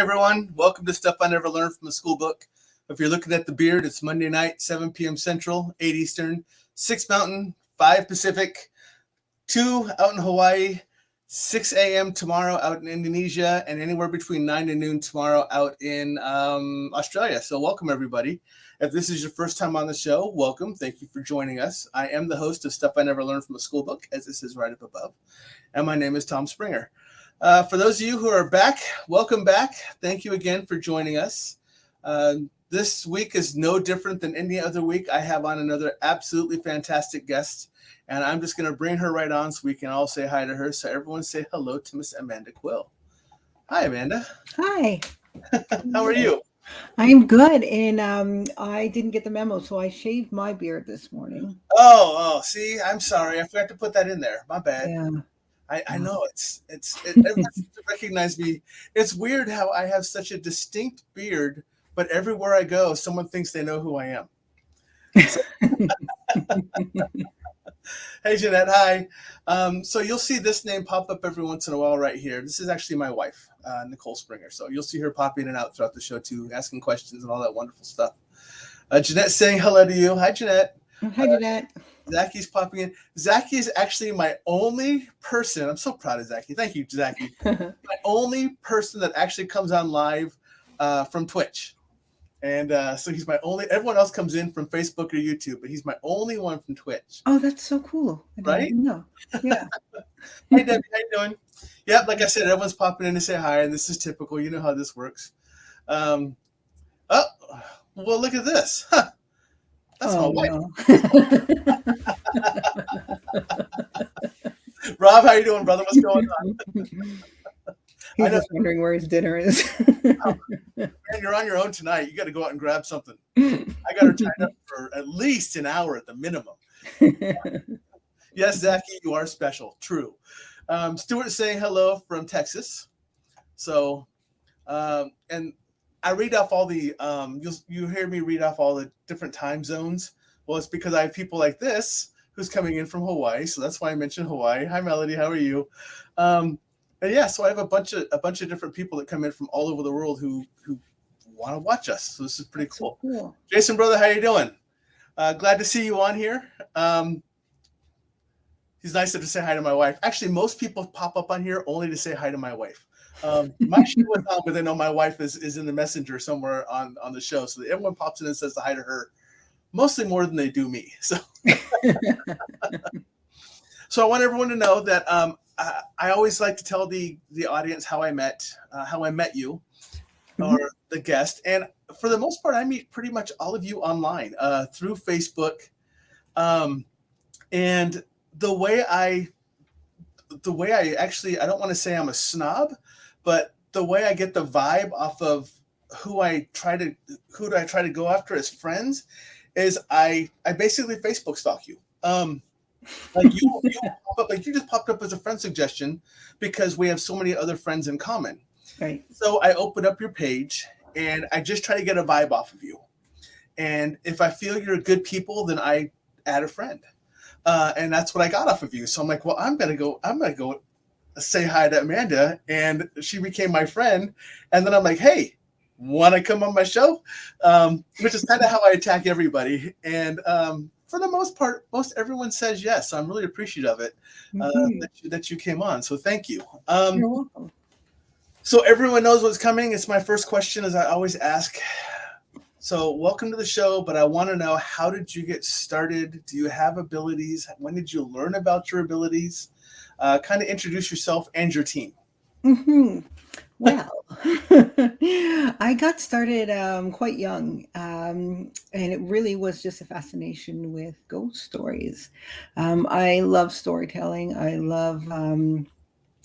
everyone. Welcome to Stuff I Never Learned from the Schoolbook. If you're looking at the beard, it's Monday night, 7 p.m. Central, 8 Eastern, 6 Mountain, 5 Pacific, 2 out in Hawaii, 6 a.m. tomorrow out in Indonesia, and anywhere between 9 and noon tomorrow out in Australia. So welcome, everybody. If this is your first time on the show, welcome. Thank you for joining us. I am the host of Stuff I Never Learned from a Schoolbook, as this is right up above. And my name is Tom Springer. For those of you who are back, welcome back. Thank you again for joining us. This week is no different than any other week. I have on another absolutely fantastic guest, and I'm just going to bring her right on so we can all say hi to her. So everyone say hello to Miss Amanda Quill. Hi, Amanda. Hi. How are you? I'm good, and I didn't get the memo, so I shaved my beard this morning. Oh, see, I'm sorry. I forgot to put that in there. My bad. Yeah. I know everyone recognize me. It's weird how I have such a distinct beard, but everywhere I go, someone thinks they know who I am. So, hey, Jeanette. Hi. So you'll see this name pop up every once in a while right here. This is actually my wife, Nicole Springer. So you'll see her pop in and out throughout the show too, asking questions and all that wonderful stuff. Jeanette saying hello to you. Hi, Jeanette. Hi, Jeanette. Zacky's popping in. Zachy is actually my only person. I'm so proud of Zachy. Thank you, Zachy. My only person that actually comes on live from Twitch. And so he's my only, everyone else comes in from Facebook or YouTube, but he's my only one from Twitch. Oh, that's so cool. Right? No. Yeah. Hey, Debbie, how you doing? Yep, like I said, everyone's popping in to say hi, and this is typical. You know how this works. Oh, well, look at this. Huh. That's my wife. No. Rob, how you doing, brother? What's going on? He's just wondering where his dinner is. Man, you're on your own tonight. You got to go out and grab something. I got her tied up for at least an hour at the minimum. Yes, Zachy, you are special. True. Stuart saying hello from Texas. So, and I read off all the, you hear me read off all the different time zones. Well, it's because I have people like this who's coming in from Hawaii. So that's why I mentioned Hawaii. Hi, Melody. How are you? And yeah, so I have a bunch of different people that come in from all over the world who want to watch us. So this is pretty cool. So cool. Jason, brother, how you doing? Glad to see you on here. He's nice to say hi to my wife. Actually, most people pop up on here only to say hi to my wife. My show is on, but they know my wife is in the messenger somewhere on the show. So everyone pops in and says hi to her, mostly more than they do me. So, so I want everyone to know that I always like to tell the audience how I met you, or the guest. And for the most part, I meet pretty much all of you online through Facebook. And the way I actually, I don't want to say I'm a snob, but the way I get the vibe off of who do I try to go after as friends is I basically Facebook stalk you. Like you pop up, like you just popped up as a friend suggestion because we have so many other friends in common. Right. So I open up your page and I just try to get a vibe off of you. And if I feel you're good people, then I add a friend. And that's what I got off of you. So I'm like, well, I'm gonna go say hi to Amanda, and she became my friend. And then I'm like, hey, want to come on my show? Which is kind of how I attack everybody. And for the most part, most everyone says yes. So I'm really appreciative of it that you came on. So thank you. You're welcome. So everyone knows what's coming. It's my first question, as I always ask. So welcome to the show, but I want to know, how did you get started? Do you have abilities? When did you learn about your abilities? Kind of introduce yourself and your team. Well, I got started quite young, and it really was just a fascination with ghost stories. I love storytelling. I love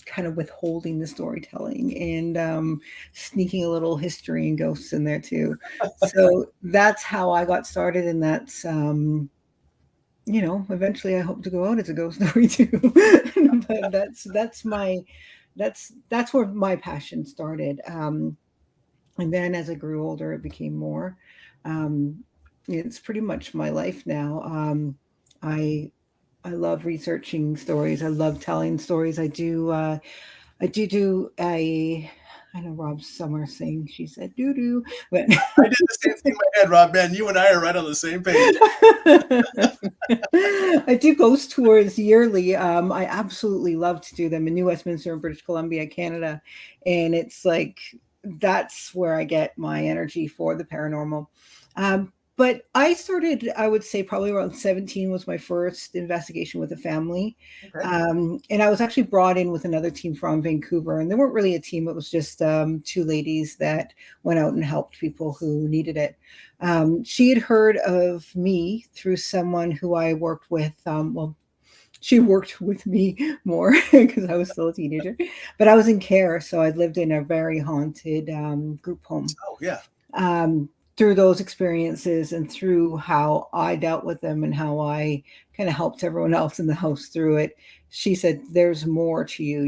kind of withholding the storytelling and sneaking a little history and ghosts in there too. So that's how I got started, and that's eventually I hope to go out as a ghost story too. But that's where my passion started. And then as I grew older, it became more. It's pretty much my life now. I love researching stories. I love telling stories. I do a I know Rob's somewhere saying she said doo doo, but I did the same thing in my head, Rob. Man, you and I are right on the same page. I do ghost tours yearly. I absolutely love to do them in New Westminster, British Columbia, Canada, and it's like that's where I get my energy for the paranormal. But I started, I would say, probably around 17 was my first investigation with a family. Okay. And I was actually brought in with another team from Vancouver, and they weren't really a team. It was just two ladies that went out and helped people who needed it. She had heard of me through someone who I worked with. Well, she worked with me more because I was still a teenager, but I was in care. So I lived in a very haunted group home. Oh, yeah. Um, through those experiences and through how I dealt with them and how I kind of helped everyone else in the house through it, she said, "There's more to you.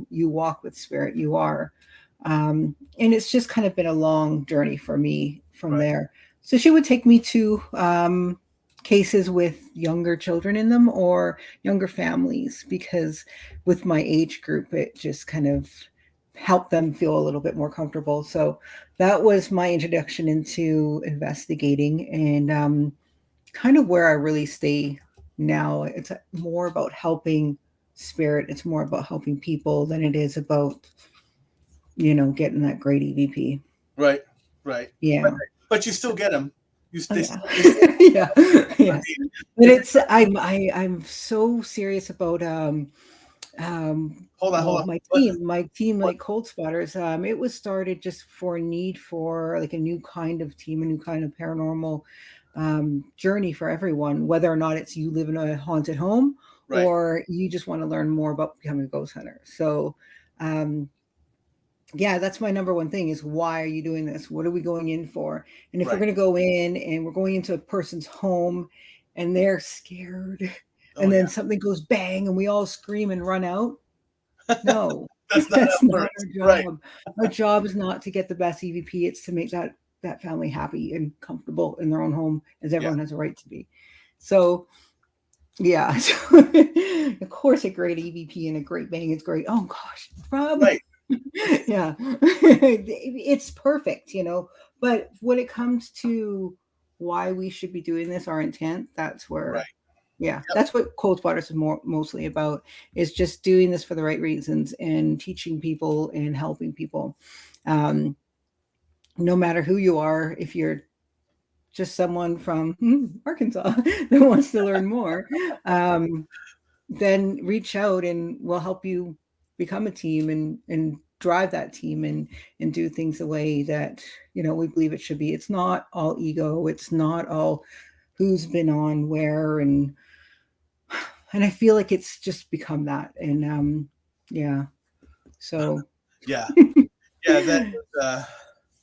You walk with spirit. You are." And it's just kind of been a long journey for me from Right. there. So she would take me to cases with younger children in them or younger families because with my age group, it just kind of helped them feel a little bit more comfortable. So that was my introduction into investigating and kind of where I really stay now. It's more about helping spirit. It's more about helping people than it is about, getting that great EVP. Right. Right. Yeah. But you still get them. You Oh they, yeah. they, Yeah. I Yes. mean, But if you're, I'm so serious about hold well, on. my team What? like Coldspotters, it was started just for a need for like a new kind of team, a new kind of paranormal journey for everyone, whether or not it's you live in a haunted home Right. or you just want to learn more about becoming a ghost hunter. So um yeah, that's my number one thing is why are you doing this? What are we going in for? And if we're Right. going to go in and we're going into a person's home and they're scared Oh, and yeah. then something goes bang and we all scream and run out, no, That's not how that's it not works. our Right. job. Our job is not to get the best EVP. It's to make that family happy and comfortable in their own home, as Yeah. everyone has a right to be. So yeah, so, of course, a great EVP and a great bang is great. Oh gosh, Rob, Right. yeah, it's perfect. But when it comes to why we should be doing this, our intent, that's Right. where yeah, Yep. that's what Cold Spotters is mostly about, is just doing this for the right reasons and teaching people and helping people. Um, no matter who you are, if you're just someone from Arkansas that wants to learn more, um, then reach out and we'll help you become a team and drive that team and do things the way that we believe it should be. It's not all ego. It's not all who's been on where and I feel like it's just become that. And yeah. So Yeah. Yeah. That is,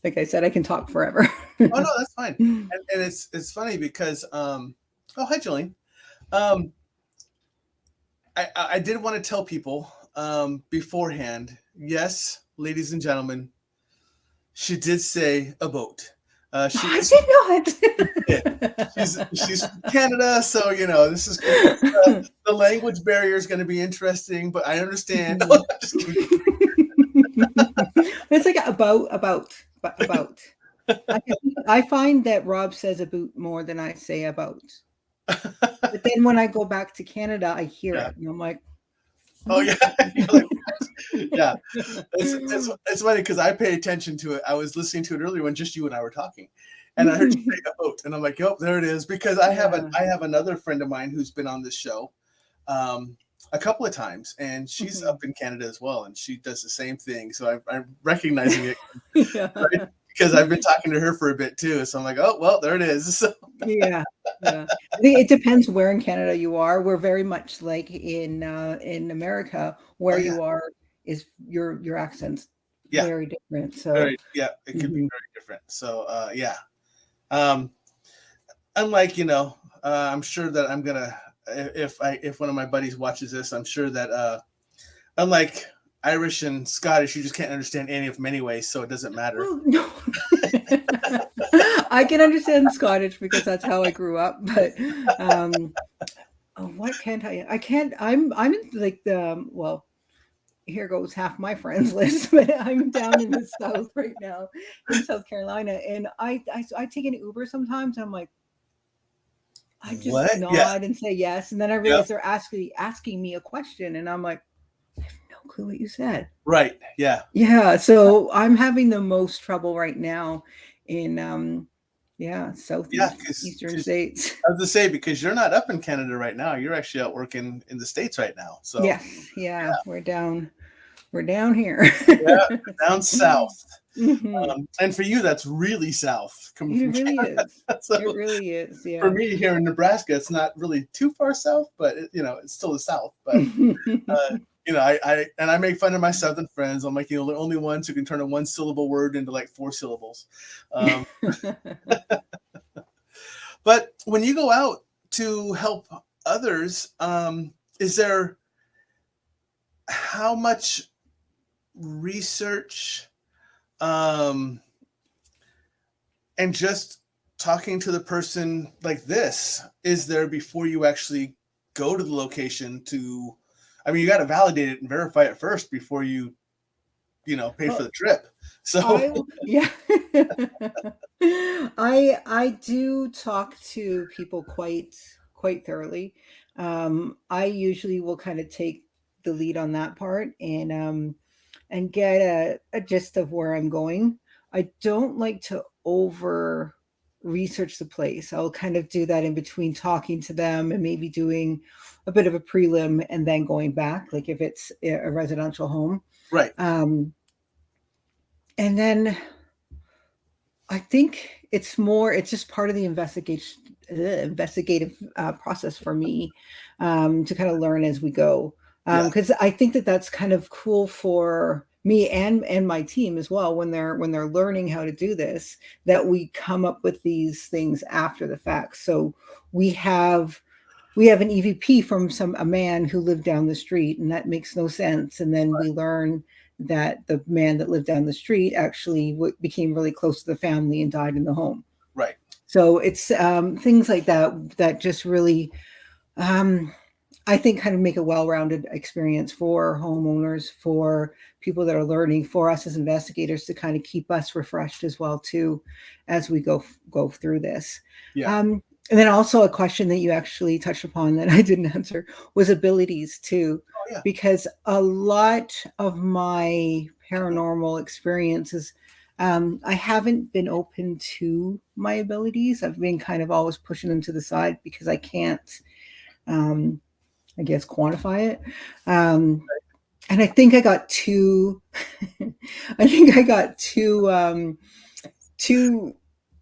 like I said, I can talk forever. oh no, that's fine. And it's funny because oh, hi Jolene. Um I did want to tell people beforehand, yes, ladies and gentlemen, she did say a boat. She I is did she's from Canada, so this is gonna be, not. the language barrier is going to be interesting, but I understand. Just kidding. It's like about. I, I find that Rob says about more than I say about. But then when I go back to Canada, I hear Yeah. it, and I'm like, Oh yeah. You're like, yeah. It's funny because I pay attention to it. I was listening to it earlier when just you and I were talking, and I heard you say a boat, and I'm like, "Yep, there it is." Because I have another friend of mine who's been on this show a couple of times, and she's up in Canada as well, and she does the same thing. So I'm recognizing it yeah. right? Because I've been talking to her for a bit too. So I'm like, "Oh well, there it is." So, Yeah, yeah. I think it depends where in Canada you are. We're very much like in America, oh where yeah, you are is your accent's yeah, very different. So very yeah. It could be mhm. very different. So yeah. Um, unlike I'm sure that I'm gonna if one of my buddies watches this, I'm sure that unlike Irish and Scottish, you just can't understand any of them anyway, so it doesn't matter. Well, no. I can understand Scottish because that's how I grew up, but oh, what can't I can't I'm in like the well, here goes half my friends list, but I'm down in the south right now in South Carolina, and I take an Uber sometimes, and I'm like, I just What? Yeah. nod and say yes, and then I Yep. realize they're actually asking me a question, and I'm like, no clue what you said. Right. Yeah. Yeah, so I'm having the most trouble right now in yeah, Yeah. southeast Because eastern states. I was to say, because you're not up in Canada right now, you're actually out working in the States right now. So Yes, yeah, we're down here. yeah, down south. Hmm. And for you, that's really south coming It from really Canada. is. So It really is. for Yeah. me here in Nebraska, it's not really too far south, but it's still the south. But I make fun of my southern friends. I'm like, the only ones who can turn a one syllable word into like 4 syllables. Um, but when you go out to help others, is there how much research um, and just talking to the person like this is there before you actually go to the location to, I mean, you got to validate it and verify it first before you pay for Well, the trip. So yeah. I do talk to people quite thoroughly. I usually will kind of take the lead on that part and get a gist of where I'm going. I don't like to over research the place. I'll kind of do that in between talking to them and maybe doing a bit of a prelim and then going back, like if it's a residential home. right. Um, and then I think it's just part of the investigative process for me to kind of learn as we go. Yeah. Because I think that that's kind of cool for me and my team as well when they're learning how to do this, that we come up with these things after the fact. So we have we have an EVP from a man who lived down the street, and that makes no sense. And then we learn that the man that lived down the street actually became really close to the family and died in the home. Right. So it's things like that that just really, um, I think, kind of make a well-rounded experience for homeowners, for people that are learning, for us as investigators to kind of keep us refreshed as well too, as we go through this. Yeah. And then also a question that you actually touched upon that I didn't answer was abilities too, Oh yeah. because a lot of my paranormal experiences, I haven't been open to my abilities. I've been kind of always pushing them to the side because I can't, um, I guess, quantify it. And I think I got too, I think I got too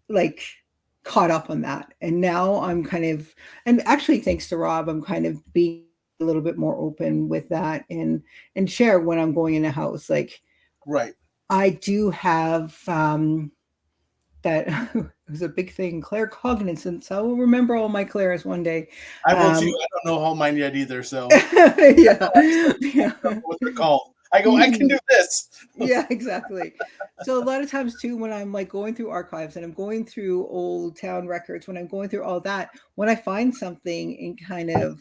like caught up on that. And now I'm kind of, and actually thanks to Rob, I'm kind of being a little bit more open with that and share when I'm going in a house. Like Right. I do have that it was a big thing, claircognizance. I will remember all my clairs one day. I will too. Um, I don't know all mine yet either. So yeah, I yeah. don't know what they're called. I go, I can do this. Yeah, exactly. So a lot of times too, when I'm like going through archives and I'm going through old town records, when I'm going through all that, when I find something and kind of,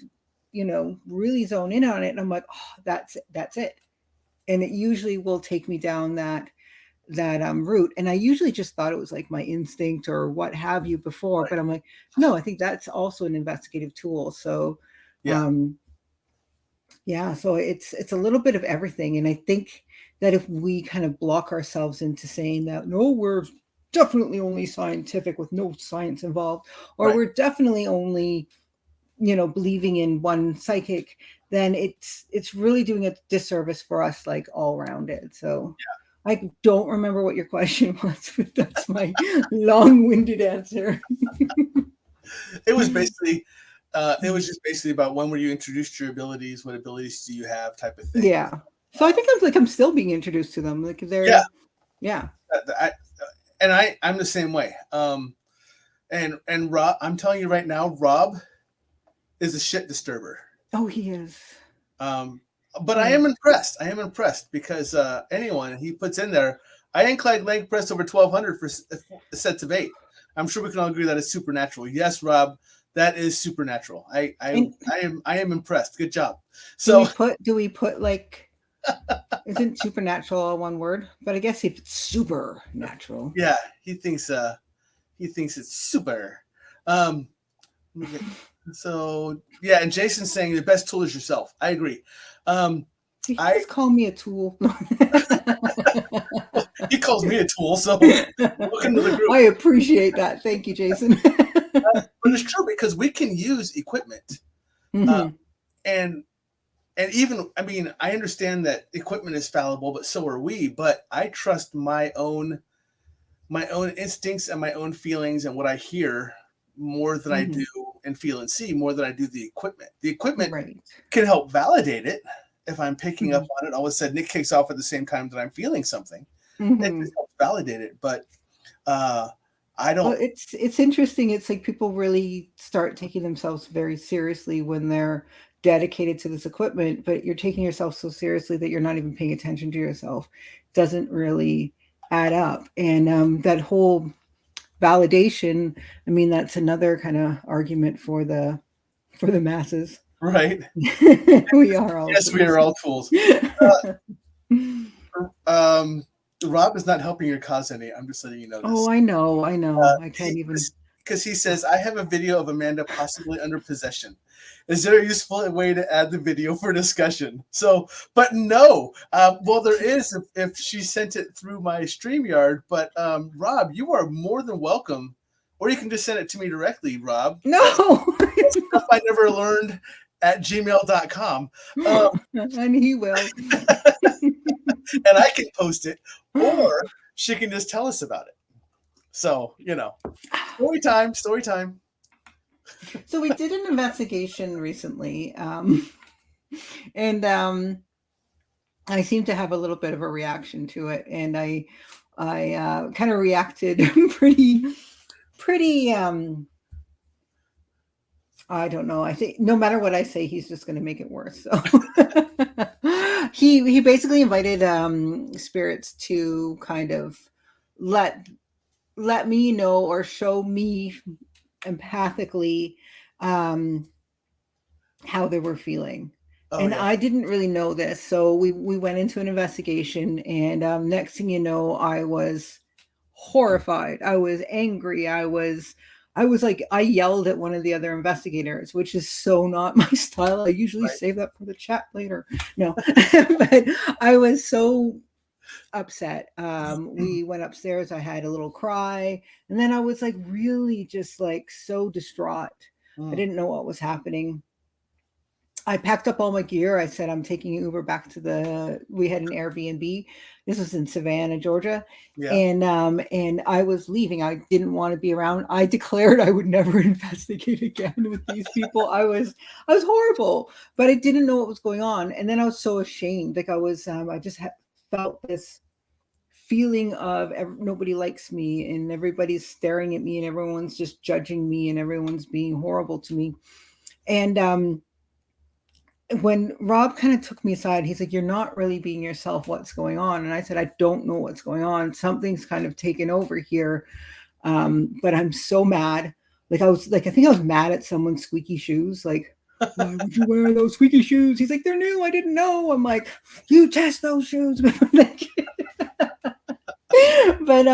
really zone in on it, and I'm like, oh, that's it. And it usually will take me down that route. And I usually just thought it was like my instinct or what have you before, Right. but I'm like, no, I think that's also an investigative tool. So Yeah. um yeah, so it's a little bit of everything, and I think that if we kind of block ourselves into saying that, no, we're definitely only scientific with no science involved, or Right. we're definitely only, believing in one psychic, then it's really doing a disservice for us, like all around it. So I don't remember what your question was, but that's my long-winded answer. It was basically, it was just basically about when were you introduced to your abilities, what abilities do you have, type of thing. Yeah. So I think I'm still being introduced to them. Like Yeah. they're, yeah. I'm the same way. And Rob, I'm telling you right now, Rob is a shit disturber. Oh, he is. But I am impressed. I am impressed because anyone he puts in there, I ain't leg press over 1,200 for sets of 8. I'm sure we can all agree that is supernatural. Yes, Rob, that is supernatural. I am impressed. Good job. So Do we put like Isn't supernatural one word? But I guess if it's supernatural. Yeah, he thinks it's super. Um, let me get, so yeah, and Jason's saying the best tool is yourself. I agree. Did he I just call me a tool? he calls me a tool, so welcome to the group. I appreciate that. Thank you, Jason. But it's true because we can use equipment, Mm-hmm. and even I mean I understand that equipment is fallible, but so are we. But I trust my own instincts and my own feelings and what I hear more than I Mm-hmm. do and feel and see more than I do the equipment. The equipment Right. can help validate it if I'm picking up Mm-hmm. on it. All of a sudden, it kicks off at the same time that I'm feeling something. It Mm-hmm. just helps validate it, but uh, I Well, don't. it's interesting. It's like people really start taking themselves very seriously when they're dedicated to this equipment, but you're taking yourself so seriously that you're not even paying attention to yourself. Doesn't really add up. And that whole validation, I mean, that's another kind of argument for the masses. Right? We are all Yes, we tools. are all tools. Um, Rob is not helping your cause any. I'm just letting you know Oh, this. I know, I know. I can't even. Because he says, I have a video of Amanda possibly under possession. Is there a useful way to add the video for discussion? So, but no. Well, there is if she sent it through my StreamYard. But Rob, you are more than welcome. Or you can just send it to me directly, Rob. No. That's stuff I never learned at gmail.com. Um, And he will. and I can post it. Or she can just tell us about it. So, story time, story time. So we did an investigation recently, and I seem to have a little bit of a reaction to it, and I kind of reacted pretty. I don't know. I think no matter what I say, he's just going to make it worse. So he basically invited spirits to kind of let let me know or show me empathically um, how they were feeling. Oh, And yeah. I didn't really know this. So we went into an investigation, and next thing you know, I was horrified. I was angry. I was like, I yelled at one of the other investigators, which is so not my style. I usually Right. save that for the chat later. No, but I was so upset. We went upstairs. I had a little cry, and then I was like really just like so distraught. I Mm. didn't know what was happening. I packed up all my gear. I said I'm taking Uber back to we had an Airbnb. This was in Savannah, Georgia. Yeah. And I was leaving. I didn't want to be around. I declared I would never investigate again with these people. I was horrible, but I didn't know what was going on. And then I was so ashamed. Like I just felt this feeling of nobody likes me and everybody's staring at me and everyone's just judging me and everyone's being horrible to me. And when Rob kind of took me aside, he's like, "You're not really being yourself. What's going on?" And I said, "I don't know what's going on. Something's kind of taken over here, but I'm so mad. Like I think I was mad at someone's squeaky shoes. Like, why would you wear those squeaky shoes?" He's like, "They're new. I didn't know." I'm like, "You test those shoes." But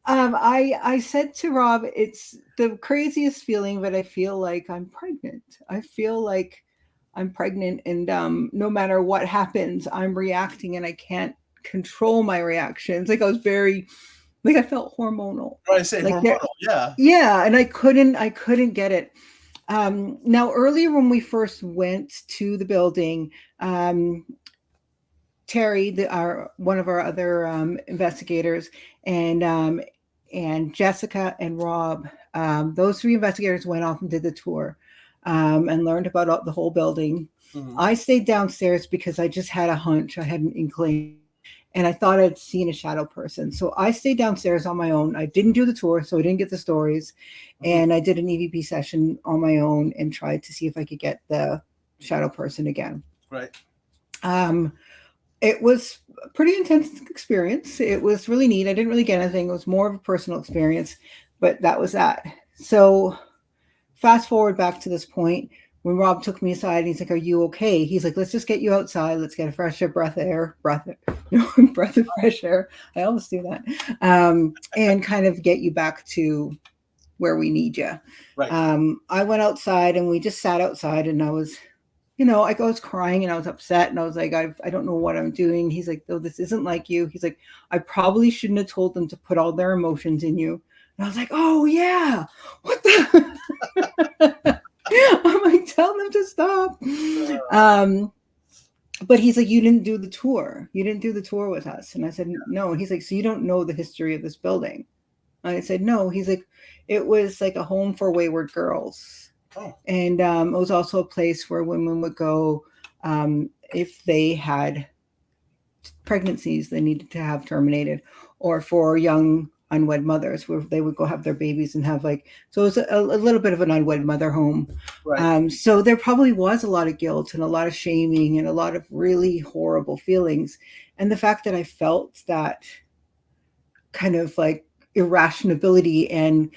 I said to Rob, it's the craziest feeling, but I feel like I'm pregnant. I feel like I'm pregnant, and no matter what happens, I'm reacting, and I can't control my reactions. Like I was very, like I felt hormonal. Right, I say Like there, hormonal. Yeah. yeah, and I couldn't get it. Now earlier when we first went to the building, Terry, our one of our other investigators, and and Jessica and Rob, those three investigators went off and did the tour and learned about the whole building. Mhm. I stayed downstairs because I just had a hunch, I had an inkling, and I thought I'd seen a shadow person. So I stayed downstairs on my own. I didn't do the tour, so I didn't get the stories, Mhm. and I did an EVP session on my own and tried to see if I could get the shadow person again. Right. Um, it was a pretty intense experience. It was really neat. I didn't really get anything. It was more of a personal experience, but that was that. So fast forward back to this point. when Rob took me aside, he's like, "Are you okay?" He's like, "Let's just get you outside. Let's get a fresh breath of fresh air." I always do that, and kind of get you back to where we need you. Right. I went outside and we just sat outside, and I was, I was crying and I was upset, and I was like, I don't know what I'm doing. He's like, "No, this isn't like you." He's like, "I probably shouldn't have told them to put all their emotions in you." And I was like, "Oh yeah, what the?" I'm like, "Tell them to stop." But he's like, "You didn't do the tour. You didn't do the tour with us." And I said, "No." And he's like, "So you don't know the history of this building?" I said, "No." He's like, "It was like a home for wayward girls." Oh. And it was also a place where women would go if they had pregnancies they needed to have terminated, or for young unwed mothers where they would go have their babies and have so it was a little bit of an unwed mother home. Right. So there probably was a lot of guilt and a lot of shaming and a lot of really horrible feelings. And the fact that I felt that kind of irrationality and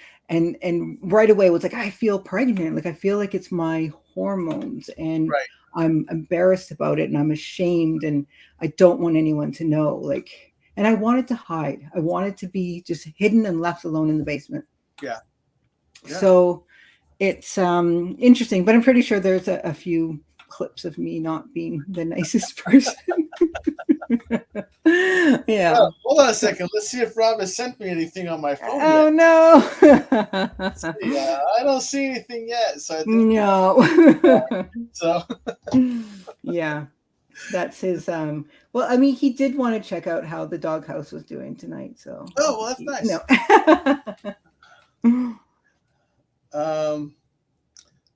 right away was like, I feel pregnant, I feel like it's my hormones, and Right. I'm embarrassed about it and I'm ashamed and I don't want anyone to know, and I wanted to hide. I wanted to be just hidden and left alone in the basement. Yeah. So it's interesting, but I'm pretty sure there's a few clips of me not being the nicest person. Yeah. Oh, hold on a second. Let's see if Rob has sent me anything on my phone Oh yet. no. Yeah, I don't see anything yet. So I think No. so. Yeah. That's his well, I mean, he did want to check out how the doghouse was doing tonight, so Oh, well, that's nice.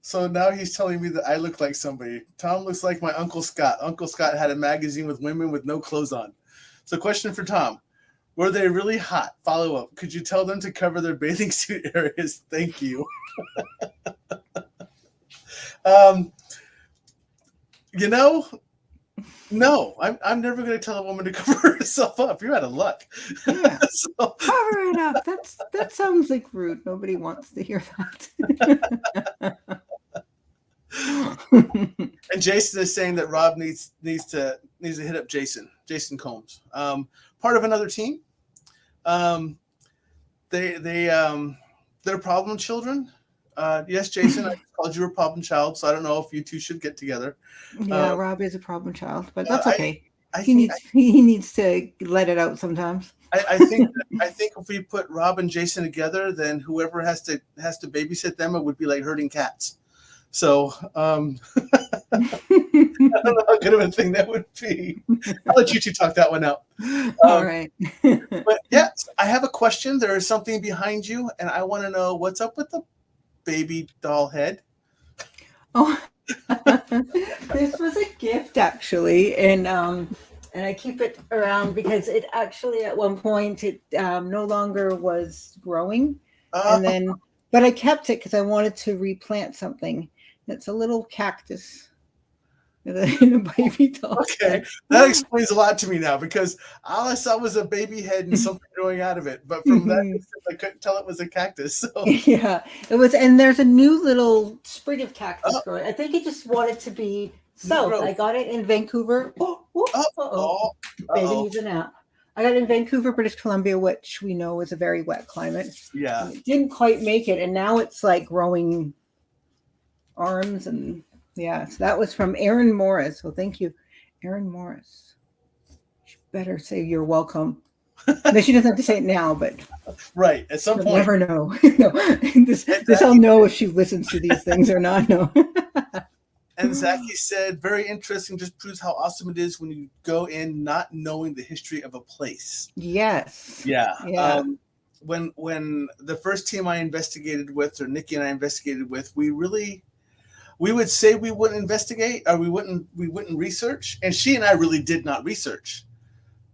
So now he's telling me that I look like somebody. Tom looks like my Uncle Scott. Uncle Scott had a magazine with women with no clothes on. So question for Tom. Were they really hot? Follow up. Could you tell them to cover their bathing suit areas? Thank you. No, I'm never going to tell a woman to cover herself up. You're out of luck. Yeah. Cover it up. That sounds like rude. Nobody wants to hear that. And Jason is saying that Rob needs to hit up Jason Combs, part of another team. They're problem children. Yes, Jason, I called you a problem child, so I don't know if you two should get together. Yeah, Rob is a problem child, but that's okay. He needs to let it out sometimes. I think if we put Rob and Jason together, then whoever has to babysit them, it would be like herding cats. So I don't know how good of a thing that would be. I'll let you two talk that one out. All right. But yeah, I have a question. There is something behind you, and I want to know what's up with the baby doll head. Oh, this was a gift actually, and I keep it around because it actually at one point it no longer was growing, and then but I kept it because I wanted to replant something. It's a little cactus in a baby doll. Okay, that explains a lot to me now, because all I saw was a baby head and something growing out of it. But from that distance, I couldn't tell it was a cactus. So. Yeah, it was, and there's a new little sprig of cactus growing. I think it just wanted to be south. I got it in Vancouver. Baby needs a nap. I got it in Vancouver, British Columbia, which we know is a very wet climate. Yeah, it didn't quite make it, and now it's like growing arms, and yeah. So that was from Erin Morris. So thank you, Erin Morris. She better say you're welcome. No, she doesn't have to say it now, but right at some point. Never know. No, this I'll know if she listens to these things or not. No. And Zachy said, very interesting, just proves how awesome it is when you go in not knowing the history of a place. Yes. Yeah. Yeah. When the first team I investigated with, or Nikki and I investigated with, we would say we wouldn't investigate, or we wouldn't research, and she and I really did not research.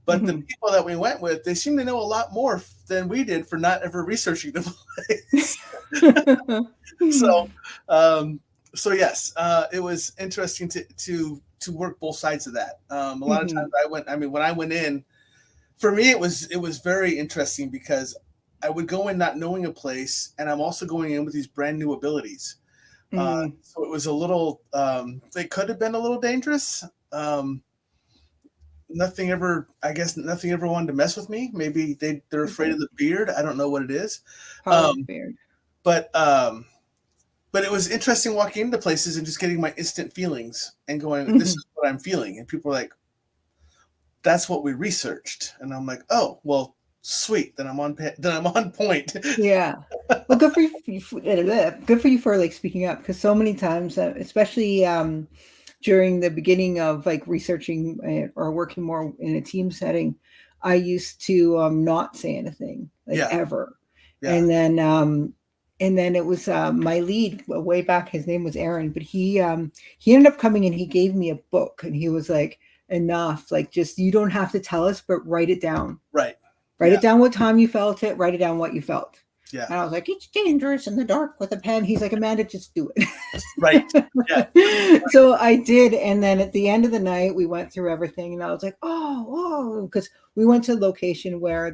But the people that we went with, they seem to know a lot more than we did for not ever researching the place. So yes, it was interesting to work both sides of that. A lot of times when I went in, for me it was very interesting, because I would go in not knowing a place, and I'm also going in with these brand new abilities. Mm. So it was a little. It could have been a little dangerous. Nothing ever. I guess nothing ever wanted to mess with me. Maybe they're afraid of the beard. I don't know what it is. Probably Um, beard. but but it was interesting walking into places and just getting my instant feelings and going, "This is what I'm feeling," and people are like, "That's what we researched," and I'm like, "Oh, well, sweet. Then I'm on. Then I'm on point." Yeah. Well, good for you. Good for you for like speaking up, because so many times, especially during the beginning of like researching or working more in a team setting, I used to not say anything like Yeah, ever, yeah, and then it was my lead way back. His name was Aaron, but he ended up coming and he gave me a book, and he was like, "Enough! Like, just you don't have to tell us, but write it down." right. Write Yeah, it down what time you felt it, write it down what you felt. yeah, And I was like, it's dangerous in the dark with a pen. He's like, Amanda, just do right. Yeah, it. So I did. And then at the end of the night, we went through everything. And I was like, oh, because we went to a location where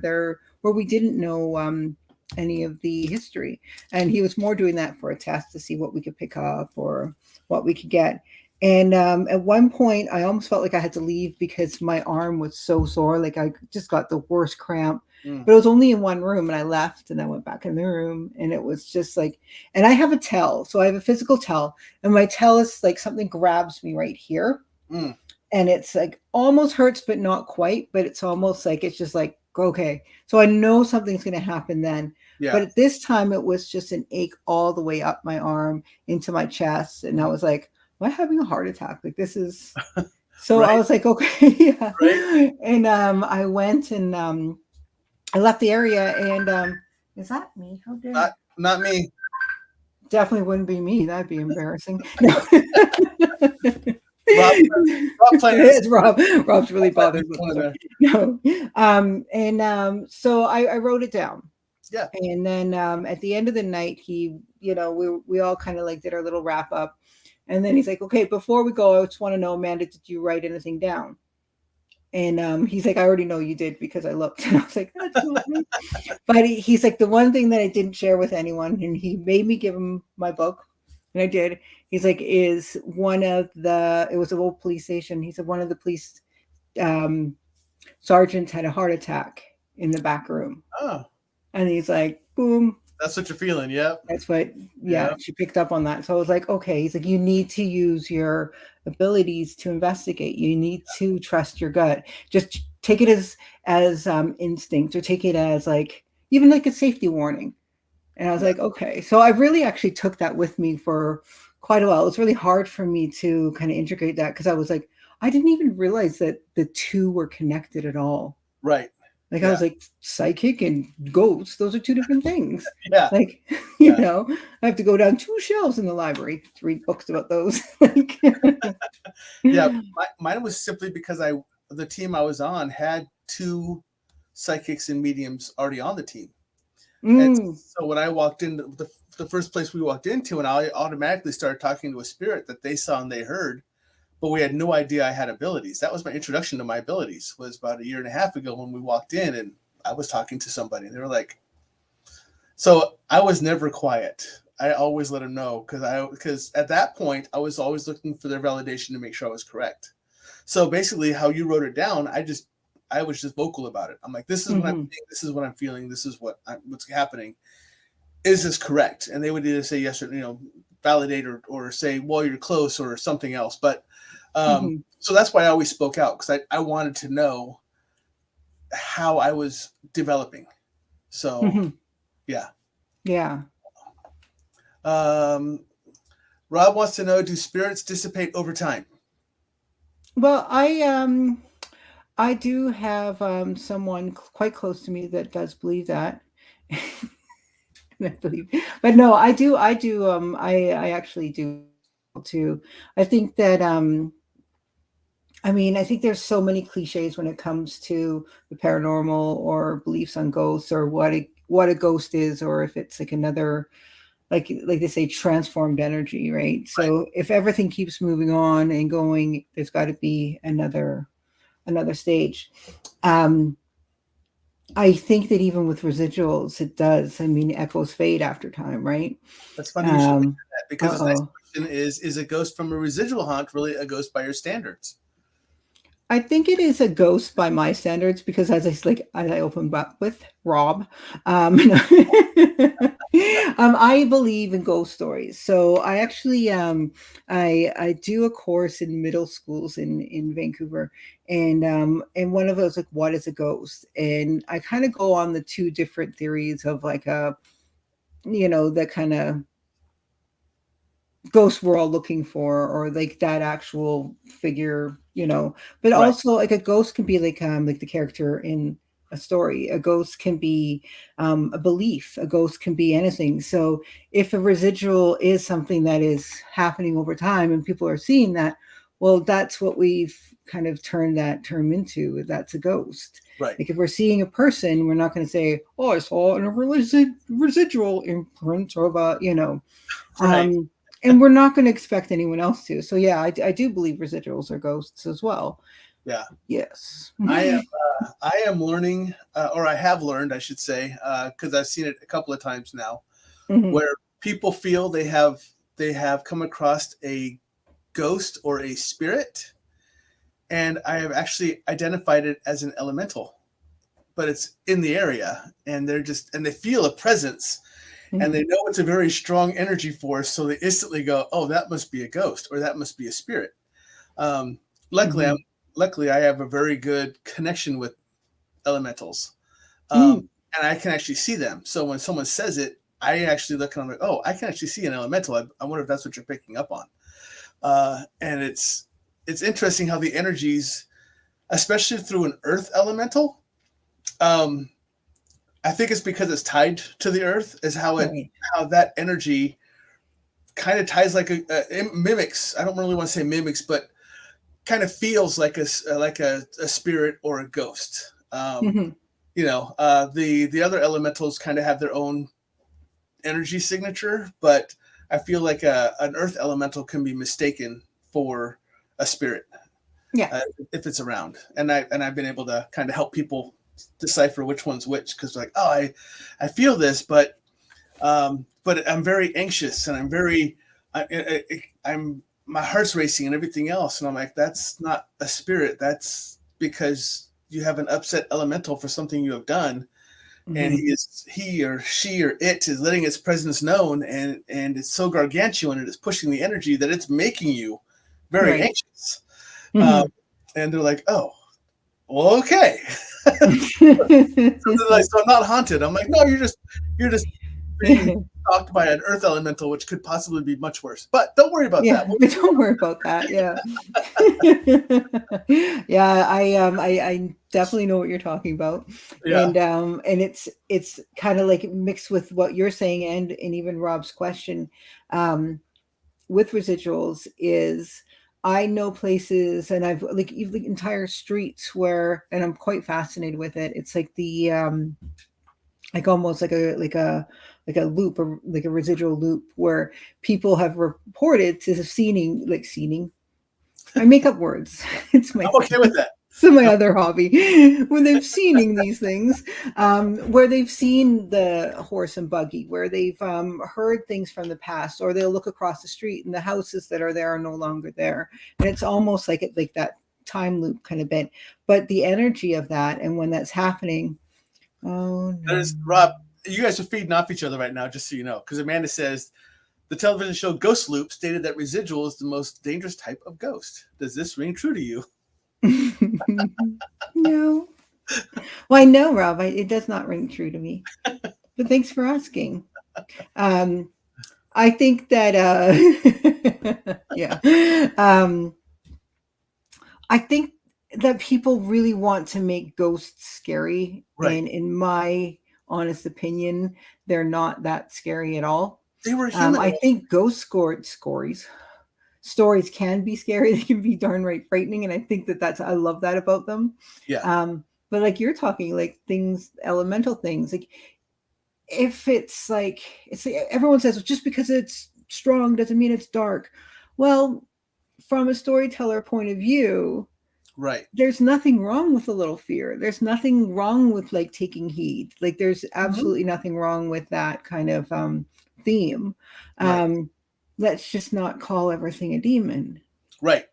we didn't know any of the history. And he was more doing that for a test to see what we could pick up or what we could get. And at one point, I almost felt like I had to leave because my arm was so sore. Like I just got the worst cramp. mm, But it was only in one room, and I left and I went back in the room, and it was just like, and I have a tell. So I have a physical tell, and my tell is like something grabs me right here. mm, And it's like almost hurts, but not quite. But it's almost like it's just like, okay. So I know something's going to happen then. But yeah, at this time, it was just an ache all the way up my arm into my chest. And I was like, am I having a heart attack? Like, this is. So I right, was like, okay. Yeah. right. And I went and I left the area. And is that me? How dare. Not me. Definitely wouldn't be me. That'd be embarrassing. No. Rob, Rob playing this. It's Rob. Rob's really Rob bothered with playing this. the- No. So I wrote it down. Yeah, And then at the end of the night, we all kind of like did our little wrap up. And then he's like, okay, before we go, I just want to know, Amanda, did you write anything down? And he's like, I already know you did because I looked. And I was like, that's lovely. But he's like, the one thing that I didn't share with anyone, and he made me give him my book, and I did. He's like, it was an old police station. He said one of the police sergeants had a heart attack in the back room. oh, And he's like, boom. that's what you're feeling. Yep. That's what, Yeah, she picked up on that. So I was like, okay. He's like, you need to use your abilities to investigate. You need to trust your gut. Just take it as instinct, or take it as like, even like a safety warning. And I was yeah, like, okay. So I really actually took that with me for quite a while. It was really hard for me to kind of integrate that, because I was like, I didn't even realize that the two were connected at all. right. Like I Yeah, was like, psychic and ghosts, those are two different things. yeah, Like, yeah, I have to go down 2 shelves in the library to read books about those. Like, yeah. Mine was simply because the team I was on had 2 psychics and mediums already on the team, and mm, so when I walked into the first place we walked into, and I automatically started talking to a spirit that they saw and they heard, but we had no idea I had abilities. That was my introduction to my abilities. Was about a year and a half ago when we walked in, and I was talking to somebody, and they were like, so I was never quiet. I always let them know, because at that point I was always looking for their validation to make sure I was correct. So basically, how you wrote it down, I was just vocal about it. I'm like, this is what I'm mhm, thinking, this is what I'm feeling, this is what's happening. Is this correct? And they would either say yes or validate, or say, well, you're close, or something else. But mhm, so that's why I always spoke out, because I wanted to know how I was developing. So mhm. yeah. Yeah. Um, Rob wants to know: do spirits dissipate over time? Well, I do have someone quite close to me that does believe that. I believe, but no, I actually do too. I think that I think there's so many cliches when it comes to the paranormal or beliefs on ghosts, or what a ghost is, or if it's like another, like they say, transformed energy, right? Right. So if everything keeps moving on and going, there's got to be another stage. Um, I think that even with residuals, it does. I mean, echoes fade after time, right? That's funny you should. Um, Because the next Uh-oh. question is a ghost from a residual haunt really a ghost by your standards? I think it is a ghost by my standards because as I opened up with Rob, I believe in ghost stories. So I actually I do a course in middle schools in Vancouver, and one of those like what is a ghost, and I kind of go on the two different theories of like a the kind of ghost we're all looking for or like that actual figure, but Right. also like a ghost can be like the character in a story. A ghost can be a belief. A ghost can be anything. So if a residual is something that is happening over time and people are seeing that, well, that's what we've kind of turned that term into. That's a ghost. Right. Like if we're seeing a person, we're not going to say, oh, I saw a residual imprint of Right. um, and we're not going to expect anyone else to. So yeah, I do believe residuals are ghosts as well. Yeah. Yes. I am learning, or I have learned, I should say, because I've seen it a couple of times now, Mhm. where people feel they have come across a ghost or a spirit, and I have actually identified it as an elemental, but it's in the area, and they feel a presence, and they Mhm. know it's a very strong energy force, so they instantly go, "Oh, that must be a ghost, or that must be a spirit." Um, luckily, I'm Mhm. luckily I have a very good connection with elementals, Mm. and I can actually see them. So when someone says it, I actually look and I'm like, "Oh, I can actually see an elemental. I wonder if that's what you're picking up on." And it's interesting how the energies, especially through an earth elemental, um, I think it's because it's tied to the earth, is Right. how that energy kind of ties like it mimics. I don't really want to say mimics, but kind of feels like a spirit or a ghost. Mhm. The other elementals kind of have their own energy signature, but I feel like an earth elemental can be mistaken for a spirit, Yeah. uh, if it's around. And I've been able to kind of help people decipher which one's which, because like, oh, I feel this, but I'm very anxious and I'm my heart's racing and everything else, and I'm like, that's not a spirit. That's because you have an upset elemental for something you have done, and Mhm. he or she or it is letting its presence known, and it's so gargantuan and it's pushing the energy that it's making you very Right. anxious. Um, Mhm. and they're like, oh, well, okay. So I'm not haunted. I'm like, no, you're just being stalked by an earth elemental, which could possibly be much worse. But don't worry about Yeah, that. We'll but move don't on. worry about that. Yeah. Yeah, I definitely know what you're talking about. Yeah. And it's kind of like mixed with what you're saying and even Rob's question. Um with residuals is I know places and I've like even like entire streets where and I'm quite fascinated with it. It's like the like almost like a loop or like a residual loop where people have reported to seeing. I make up words. It's my I'm thing. okay with that. So my other hobby, when they've seening these things, where they've seen the horse and buggy, where they've heard things from the past, or they'll look across the street and the houses that are there are no longer there, and it's almost like like that time loop kind of bit. But the energy of that, and when that's happening, oh no. There's Rob. You guys are feeding off each other right now, just so you know, because Amanda says the television show Ghost Loop stated that residual is the most dangerous type of ghost. Does this ring true to you? No. Well, I know, Rob. It does not ring true to me. But thanks for asking. Um, I think that yeah. Um I think that people really want to make ghosts scary, Right. and in my honest opinion, they're not that scary at all. They were human. I think stories can be scary. They can be darn right frightening, and I think that I love that about them. Yeah. But like you're talking, like things, elemental things, like if it's like everyone says just because it's strong doesn't mean it's dark. Well, from a storyteller point of view, Right. there's nothing wrong with a little fear. There's nothing wrong with like taking heed. Like there's Hmm. absolutely nothing wrong with that kind of theme. Right. Um let's just not call everything a demon. Right.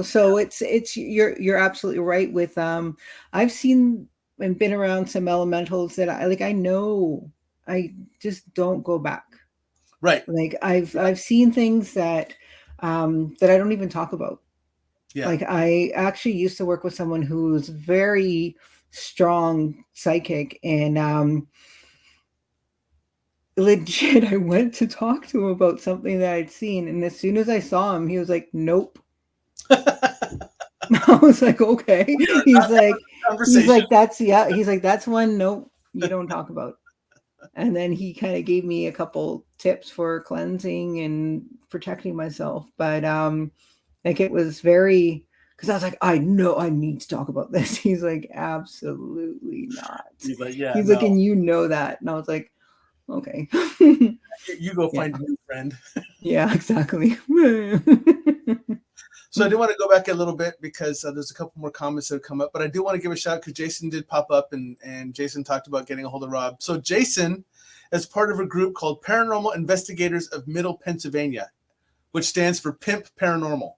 So it's you're absolutely right with I've seen and been around some elementals that I know I just don't go back. Right. Like I've seen things that I don't even talk about. Yeah. Like I actually used to work with someone who was very strong psychic, and legit I went to talk to him about something that I'd seen, and as soon as I saw him, he was like, "Nope." I was like, "Okay." We are He's not having like a conversation. "That's yeah." He's like, "That's one nope you don't talk about." And then he kind of gave me a couple tips for cleansing and protecting myself, but like it was very, because I was like, I know I need to talk about this. He's like, absolutely not. He's like, yeah, He's like, no. and you know that. And I was like, okay. You go Yeah. find a new friend. Yeah, exactly. So I do want to go back a little bit because there's a couple more comments that have come up, but I do want to give a shout out because Jason did pop up and Jason talked about getting a hold of Rob. So Jason is part of a group called Paranormal Investigators of Middle Pennsylvania, which stands for Pimp Paranormal.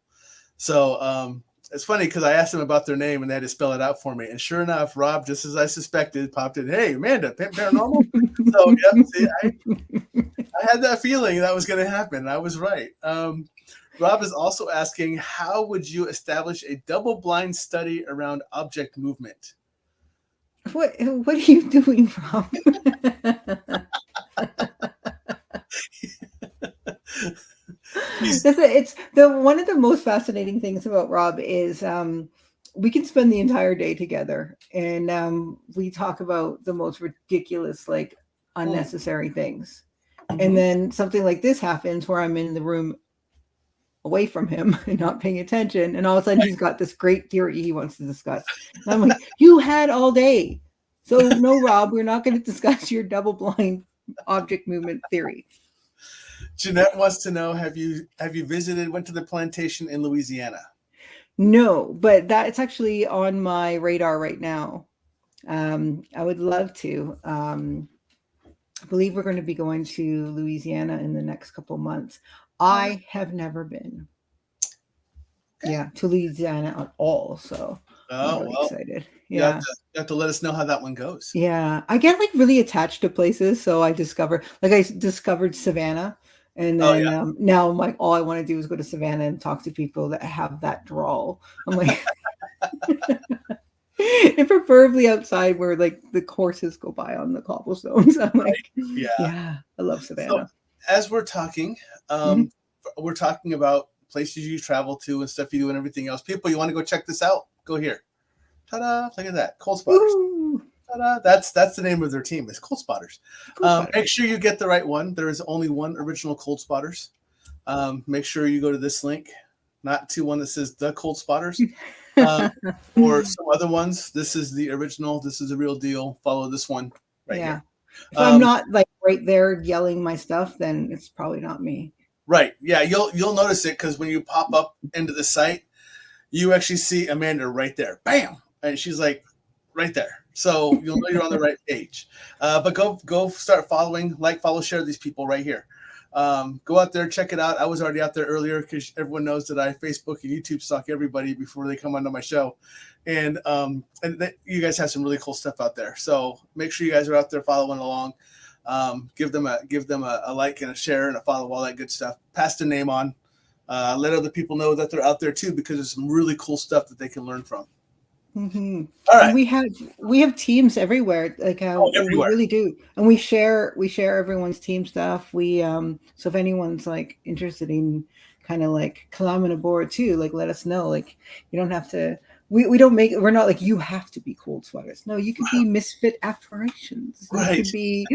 So it's funny because I asked them about their name and they had to spell it out for me. And sure enough, Rob, just as I suspected, popped in, "Hey, Amanda, Pimp Paranormal." So, yep, see, I had that feeling that was going to happen. I was right. Rob is also asking, how would you establish a double-blind study around object movement? What are you doing, Rob? It's the one of the most fascinating things about Rob is we can spend the entire day together, and we talk about the most ridiculous, like unnecessary things. And Mm-hmm. then something like this happens where I'm in the room away from him and not paying attention, and all of a sudden he's got this great theory he wants to discuss. And I'm like, you had all day. So no, Rob, we're not going to discuss your double blind object movement theory. Jeanette wants to know, have you went to the plantation in Louisiana? No, but that's actually on my radar right now. I would love to. I believe we're going to be going to Louisiana in the next couple months. I have never been, Okay. yeah, to Louisiana at all, so I'm Oh, really well, excited. you have Yeah. to let us know how that one goes. Yeah, I get like really attached to places, so I discovered Savannah, and Oh, then yeah. now I'm like, all I want to do is go to Savannah and talk to people that have that drawl. I'm like, and preferably outside where like the horses go by on the cobblestones. I'm Right. like, Yeah. yeah, I love So Savannah. as we're talking, Mhm. we're talking about places you travel to and stuff you do and everything else. People, you want to go check this out? Go here. Ta-da! Look at that, Coldspotters. Ooh, Ta-da! That's the name of their team. It's Coldspotters. cool spotter. Make sure you get the right one. There is only one original Coldspotters. Make sure you go to this link, not to one that says the Coldspotters, or some other ones. This is the original. This is the real deal. Follow this one right Yeah. here. If I'm Um, not like right there yelling my stuff, then it's probably not me. right. Yeah, you'll notice it because when you pop up into the site, you actually see Amanda right there. Bam! And she's like right there. So you'll know you're on the right page. But go start following, like, follow, share these people right here. Go out there, check it out. I was already out there earlier because everyone knows that I Facebook and YouTube stalk everybody before they come onto my show. And you guys have some really cool stuff out there. So make sure you guys are out there following along. Give them a like and a share and a follow, all that good stuff. Pass the name on. Let other people know that they're out there too, because there's some really cool stuff that they can learn from. Hmm. All And right. we have teams everywhere, like Oh, we everywhere. really do, and we share everyone's team stuff. We so if anyone's like interested in kind of like climbing aboard too, like let us know. Like you don't have to. We don't make we're not like you have to be cold sweaters. No, you could be misfit aspirations. You Right. could be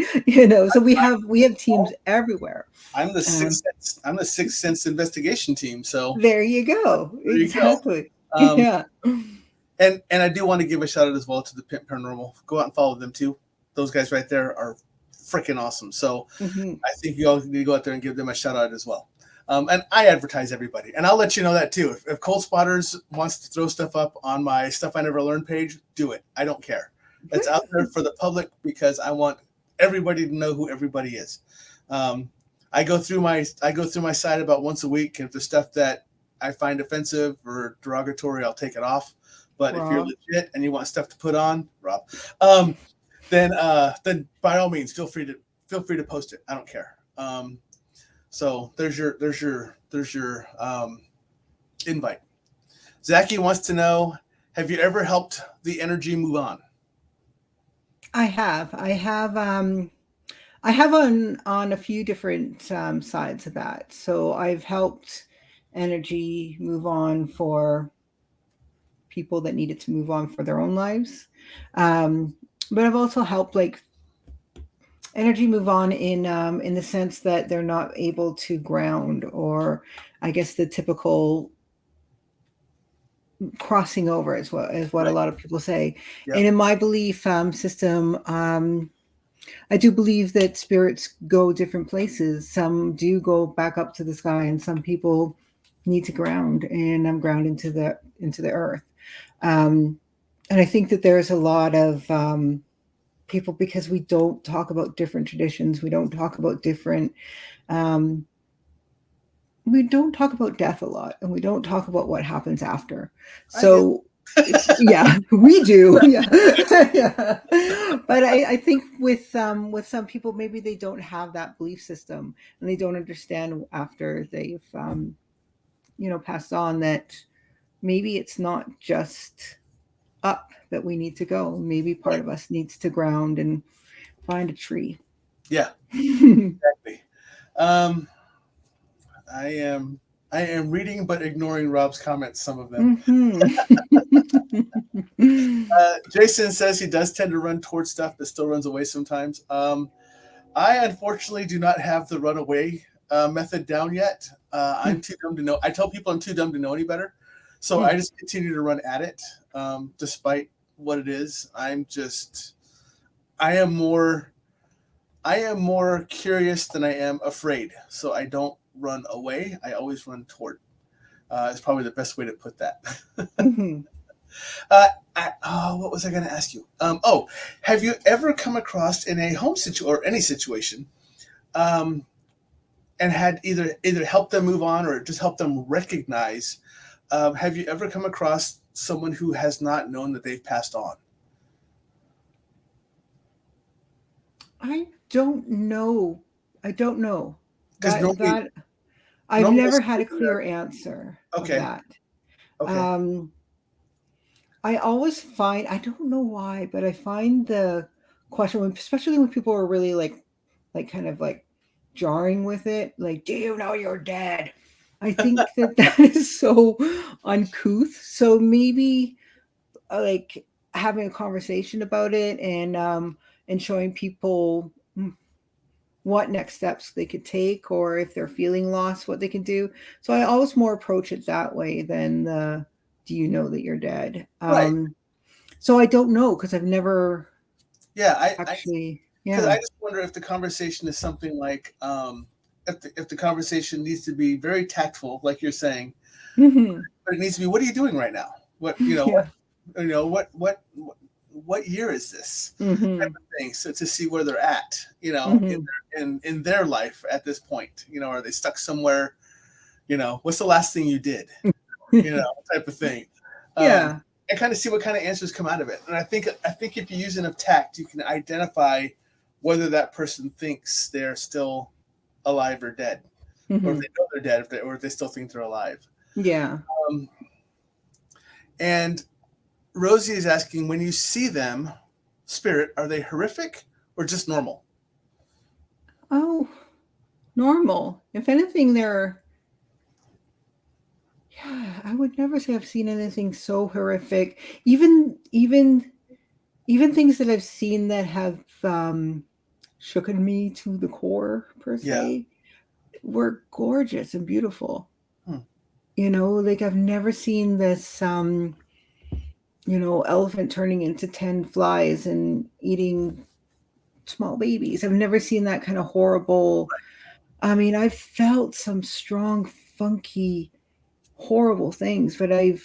So we have teams everywhere. I'm the Um, sixth sense. I'm the Sixth Sense investigation team. So there you go. there you go. Exactly. Um, Yeah. and I do want to give a shout out as well to the Pimp Paranormal. Go out and follow them too. Those guys right there are freaking awesome. So Hmm. I think you all need to go out there and give them a shout out as well. And I advertise everybody, and I'll let you know that too. If Coldspotters wants to throw stuff up on my Stuff I Never Learned page, do it. I don't care. It's out there for the public because I want everybody to know who everybody is. I go through my site about once a week. If there's stuff that I find offensive or derogatory, I'll take it off. But if you're Rob. legit and you want stuff to put on, Rob, then by all means feel free to post it. I don't care. So there's your invite. Zachy wants to know, have you ever helped the energy move on? I have. I have on a few different sides of that. So I've helped energy move on for people that needed to move on for their own lives. But I've also helped like energy move on in the sense that they're not able to ground, or I guess the typical crossing over is what a Right. lot of people say. Yep. And in my belief system, I do believe that spirits go different places. Some do go back up to the sky, and some people need to ground, and ground into the earth. And I think that there's a lot of people, because we don't talk about different traditions, we don't talk about different. We don't talk about death a lot, and we don't talk about what happens after. I do. So yeah, we do. Yeah. Yeah. But I think with some people, maybe they don't have that belief system, and they don't understand after they've passed on, that maybe it's not just up that we need to go. Maybe part Right. of us needs to ground and find a tree. Yeah. Exactly. I am reading but ignoring Rob's comments, some of them. Jason says he does tend to run towards stuff but still runs away sometimes. I unfortunately do not have the runaway method down yet. I'm too dumb to know. I tell people I'm too dumb to know any better. So I just continue to run at it, despite what it is. I am more curious than I am afraid. So I don't run away. I always run toward. Is probably the best way to put that. What was I going to ask you? Have you ever come across in a home situation or any situation, and had either helped them move on or just helped them recognize? Have you ever come across someone who has not known that they've passed on? I don't know. Because That I've never had a clear answer of Okay. that. Okay. I always find, I don't know why, but I find the question, especially when people are really like kind of like jarring with it, like, do you know you're dead? I think that is so uncouth. So maybe like having a conversation about it, and showing people what next steps they could take, or if they're feeling lost, what they can do. So I always more approach it that way than the, do you know that you're dead? Right. So I don't know, because I've never Yeah. actually, Because I yeah. just wonder if the conversation is something like, if the conversation needs to be very tactful, like you're saying, Hmm. but it needs to be, what are you doing right now? What Yeah. what year is this type Hmm. of thing? So to see where they're at, Hmm. in their life at this point, are they stuck somewhere? What's the last thing you did? Type of thing. Yeah. And kind of see what kind of answers come out of it. And I think if you use enough tact, you can identify whether that person thinks they're still alive or dead, or if Hmm. they know they're dead, or if they still think they're alive. Yeah. Um, and Rosie is asking, when you see them, spirit, are they horrific or just normal? Oh, normal. If anything, they're, yeah, I would never say I've seen anything so horrific. Even things that I've seen that have shooken me to the core, per Yeah. se, were gorgeous and beautiful. Hmm. Like I've never seen this elephant turning into 10 flies and eating small babies. I've never seen that kind of horrible. I mean, I've felt some strong, funky, horrible things, but I've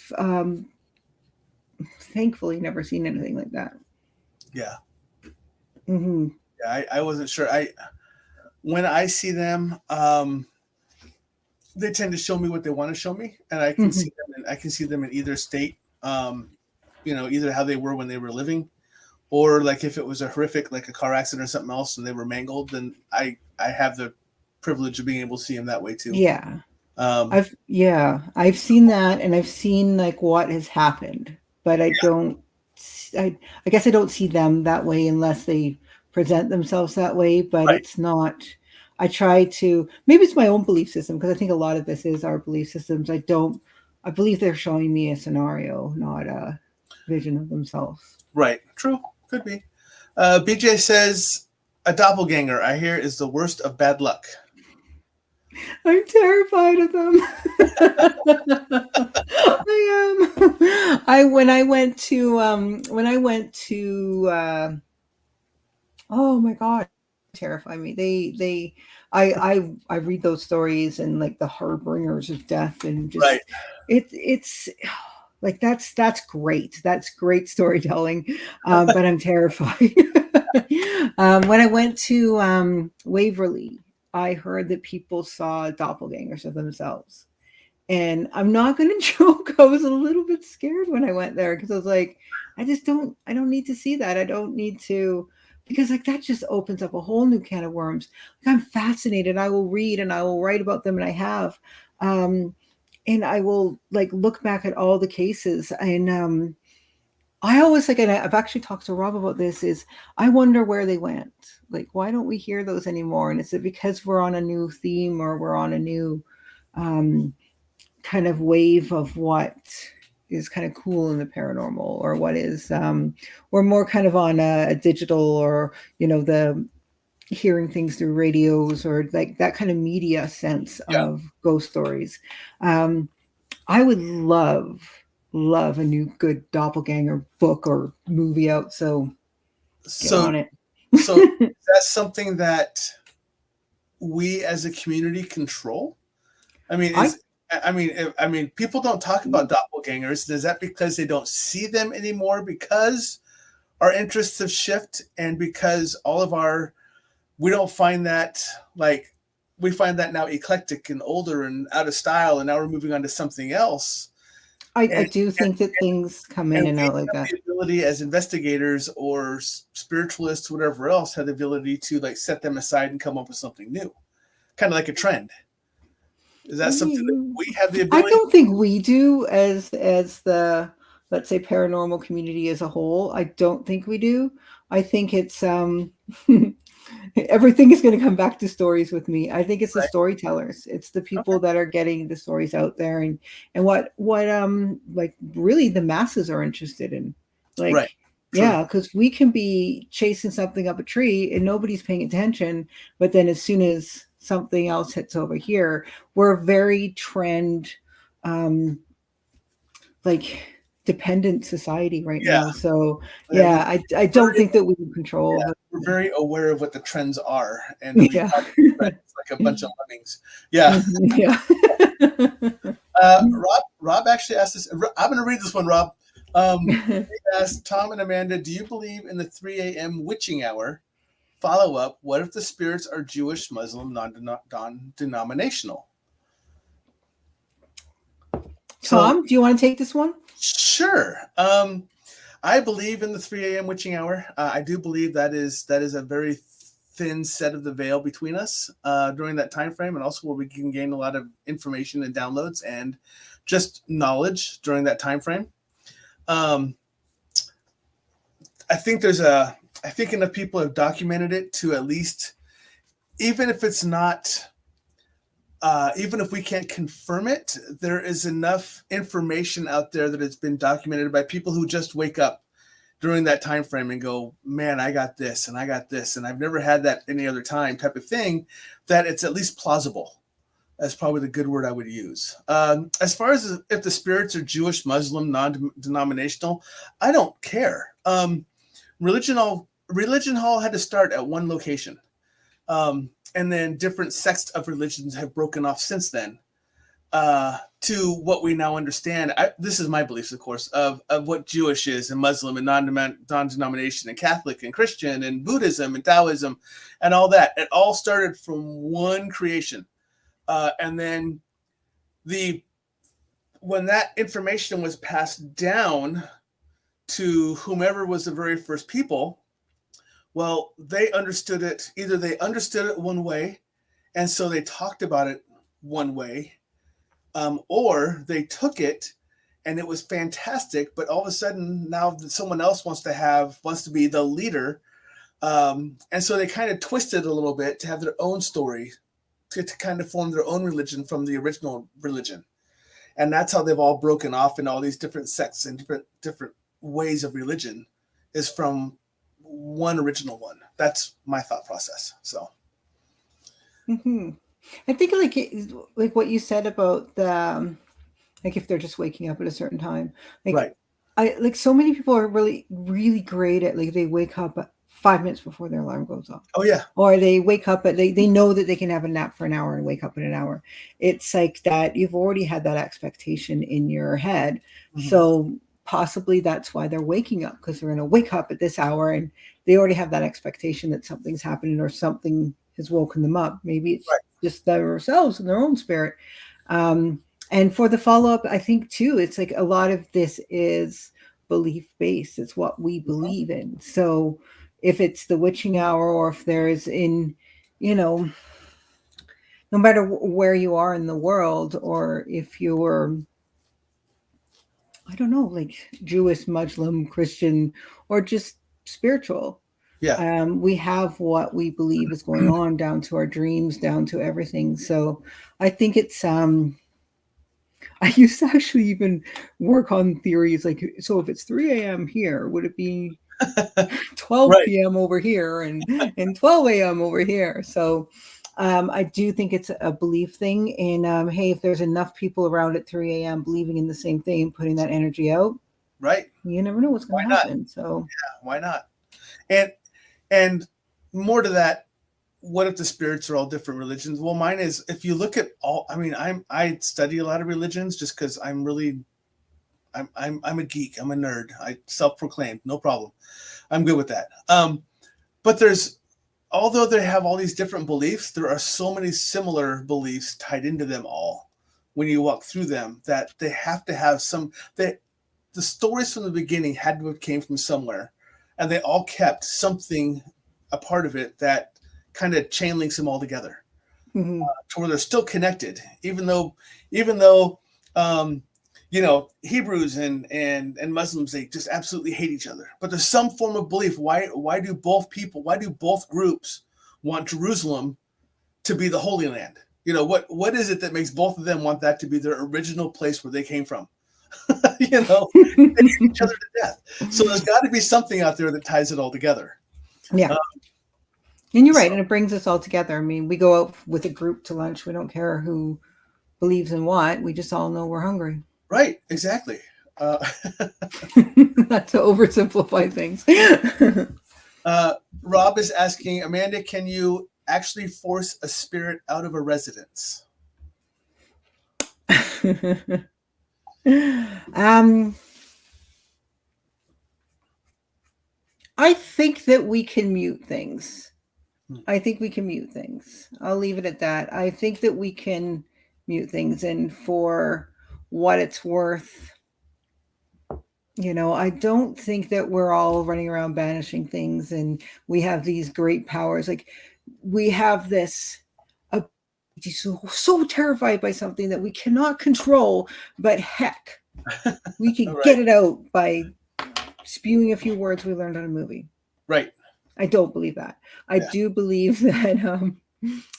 thankfully never seen anything like that. Yeah. Hmm. Yeah. I wasn't sure. when I see them, they tend to show me what they want to show me, and I can Mhm. see them. I can see them in either state. Either how they were when they were living, or like if it was a horrific, like a car accident or something else, and they were mangled, then I have the privilege of being able to see them that way too. Yeah. Um, I've seen that, and I've seen like what has happened, but I don't I guess I don't see them that way unless they present themselves that way, but right, it's not. I try to, maybe it's my own belief system, because I think a lot of this is our belief systems. I believe they're showing me a scenario, not a vision of themselves. right, true, could be. BJ says a doppelganger, I hear, is the worst of bad luck. I'm terrified of them. I am. I when I went to oh my god, terrify me. I read those stories and like the harbingers of death, and just Right. it's like that's great. That's great storytelling. But I'm terrified. When I went to Waverly, I heard that people saw doppelgangers of themselves. And I'm not going to joke, I was a little bit scared when I went there, because I was like, I don't need to see that. I don't need to, because like that just opens up a whole new can of worms. Like, I'm fascinated. I will read and I will write about them, and I have. Um, and I will like look back at all the cases, and I always like, and I've actually talked to Rob about this, is I wonder where they went. Like, why don't we hear those anymore? And is it because we're on a new theme, or we're on a new um, kind of wave of what is kind of cool in the paranormal, or what is we're more kind of on a digital, or the hearing things through radios, or like that kind of media sense Yeah. of ghost stories. um, I would love a new good doppelganger book or movie out, so get So on it. so that's something that we as a community control. I mean, I people don't talk about doppelgangers. Is that because they don't see them anymore? Because our interests have shifted, and because all of our we don't find that, like, we find that now eclectic and older and out of style, and now we're moving on to something else. I And do think that things come in and and we out like have that. the ability as investigators or spiritualists, whatever else, have the ability to like set them aside and come up with something new, kind of like a trend. Is that something that Mm, we have the I ability? don't think we do, as the, let's say, paranormal community as a whole. I don't think we do. I think it's everything is going to come back to stories with me. I think it's the Right. storytellers. It's the Okay. people that are getting the stories out there, and what like really the masses are interested in. Right. Like, True. yeah, because we can be chasing something up a tree and nobody's paying attention, but then as soon as something else hits over here, we're very trend um like dependent society right Yeah. now. So Yeah. We're yeah, I don't very, think that we have control yeah, of we're very aware of what the trends are, and then it. we Yeah. follow the trends like a bunch of lemmings. Yeah. Mhm, yeah. Rob actually asked this. I'm going to read this one, Rob. He asked Tom and Amanda, "Do you believe in the 3 a.m. witching hour?" Follow up: what if the spirits are Jewish, Muslim, non-denominational? So Tom, do you want to take this one? sure. I believe in the 3 a.m. witching hour. I do believe that is a very thin set of the veil between us during that time frame, and also where we can gain a lot of information and downloads and just knowledge during that time frame. Um, I think enough people have documented it to at least, even if it's not, even if we can't confirm it, there is enough information out there that has been documented by people who just wake up during that time frame and go, man, I got this and I got this and I've never had that any other time, type of thing, that it's at least plausible. That's probably the good word I would use. As far as if the spirits are Jewish, Muslim, non-denominational, I don't care. Religion hall had to start at one location, and then different sects of religions have broken off since then. to what we now understand. This is my beliefs, of course, of what Jewish is and Muslim and non-denomination and Catholic and Christian and Buddhism and Taoism and all that. It all started from one creation. And then when that information was passed down to whomever was the very first people, well, they understood it. Either they understood it one way, and so they talked about it one way, or they took it and it was fantastic, but all of a sudden now someone else wants to be the leader. And so they kind of twisted a little bit to have their own story, to kind of form their own religion from the original religion. And that's how they've all broken off in all these different sects and different ways of religion, is from one original one. That's my thought process. So I think like what you said about the like if they're just waking up at a certain time, like right. I like so many people are really really great at like they wake up 5 minutes before their alarm goes off. Oh yeah. Or they wake up they know that they can have a nap for an hour and wake up in an hour. It's like that you've already had that expectation in your head. So possibly that's why they're waking up, because they're going to wake up at this hour and they already have that expectation that something's happening or something has woken them up. Maybe it's just themselves and their own spirit. And for the follow-up, I think too, it's like a lot of this is belief based. It's what we believe in. So if it's the witching hour, or if there's no matter where you are in the world, or if you're, I don't know, like Jewish, Muslim, Christian, or just spiritual. Yeah. We have what we believe is going on, down to our dreams, down to everything. So I think it's, I used to actually even work on theories like, so if it's 3 a.m. here, would it be 12 p.m. over here and 12 a.m. over here? So I do think it's a belief thing. And hey, if there's enough people around at 3 a.m. believing in the same thing and putting that energy out, you never know what's going to happen. So yeah, why not? And more to that, what if the spirits are all different religions? Well, mine is, if you look at all, I mean, I study a lot of religions just because I'm a geek. I'm a nerd. I self-proclaimed, no problem. I'm good with that. But although they have all these different beliefs, there are so many similar beliefs tied into them all when you walk through them, that they have to have the stories from the beginning had to have came from somewhere, and they all kept something a part of it that kind of chain links them all together, to where they're still connected, even though Hebrews and Muslims, they just absolutely hate each other. But there's some form of belief. Why do both groups want Jerusalem to be the Holy Land? What is it that makes both of them want that to be their original place where they came from? They hate each other to death. So there's got to be something out there that ties it all together. Yeah. And you're right. And it brings us all together. I mean, we go out with a group to lunch. We don't care who believes in what. We just all know we're hungry. Right. Exactly. Not to oversimplify things. Rob is asking, Amanda, can you actually force a spirit out of a residence? I think that we can mute things. I'll leave it at that. I think that we can mute things, and for what it's worth, I don't think that we're all running around banishing things and we have these great powers. Like, we have this so terrified by something that we cannot control, but heck, we can get it out by spewing a few words we learned on a movie. Right. I don't believe that. I do believe that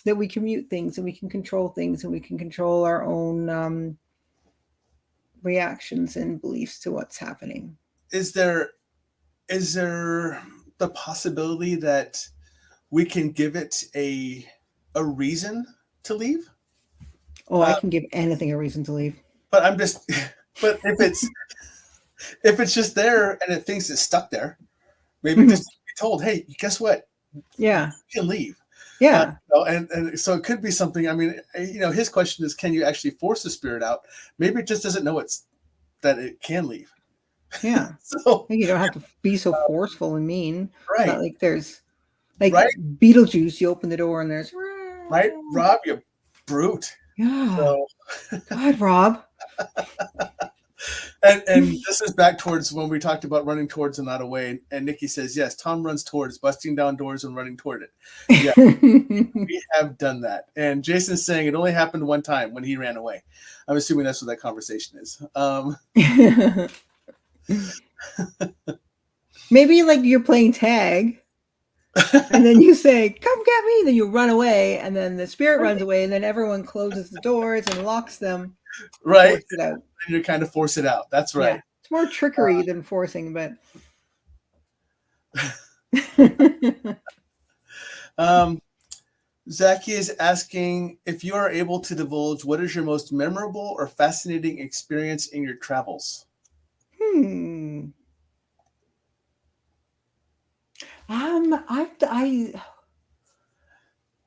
that we can mute things and we can control things and we can control our own reactions and beliefs to what's happening. Is there the possibility that we can give it a reason to leave? Oh, I can give anything a reason to leave. But if it's just there and it thinks it's stuck there, maybe just be told, hey, guess what? Yeah. You can leave. Yeah. And so it could be something. I mean, his question is, can you actually force the spirit out? Maybe it just doesn't know that it can leave. Yeah. So You don't have to be so forceful and mean. It's not right, like there's like right, Beetlejuice, you open the door and there's right, Rob, you brute. yeah. So God, Rob. and this is back towards when we talked about running towards and not away. And Nikki says, yes, Tom runs towards, busting down doors and running toward it. Yeah, we have done that. And Jason's saying it only happened one time when he ran away. I'm assuming that's what that conversation is. Maybe like you're playing tag and then you say, come get me. Then you run away and then the spirit runs away and then everyone closes the doors and locks them. Right. Force it out. And you kind of force it out. That's right. Yeah. It's more trickery than forcing, but. Zachy is asking if you are able to divulge what is your most memorable or fascinating experience in your travels.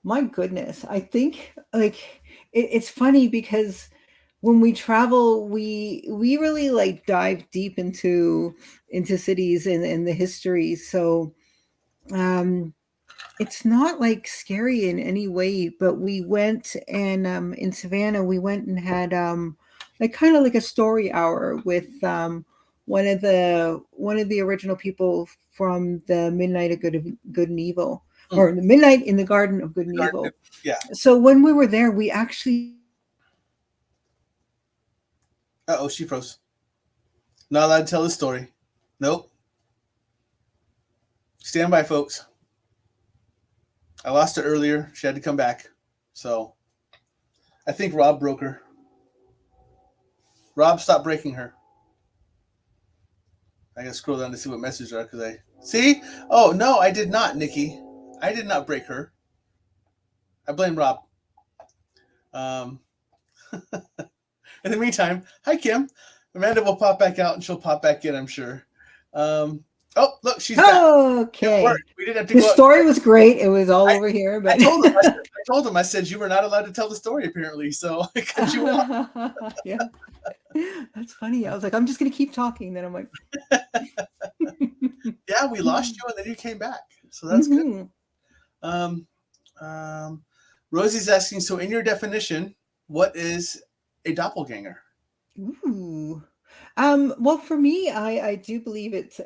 My goodness, I think like it's funny because when we travel, we really like dive deep into cities and the history. So it's not like scary in any way, but we went and in Savannah, we went and had like kind of like a story hour with one of the original people from the Midnight of Good and Evil, or the Midnight in the Garden of Good and Evil. Yeah. So when we were there, we actually. Uh-oh, she froze. Not allowed to tell the story. Nope. Stand by, folks. I lost her earlier. She had to come back. So I think Rob broke her. Rob, stop breaking her. I gotta scroll down to see what messages are because I see. Oh no, I did not, Nikki. I did not break her. I blame Rob. In the meantime, hi Kim. Amanda will pop back out and she'll pop back in, I'm sure. Oh, look, she's back. Okay. We didn't have to the go story was great. It was all over here, but I told him, I said you were not allowed to tell the story apparently, so I cut you off. Yeah. That's funny. I was like, I'm just gonna keep talking. Then I'm like, yeah, we lost you and then you came back. So that's good. Rosie's asking, so in your definition, what is a doppelganger? Ooh. Well, for me, I do believe it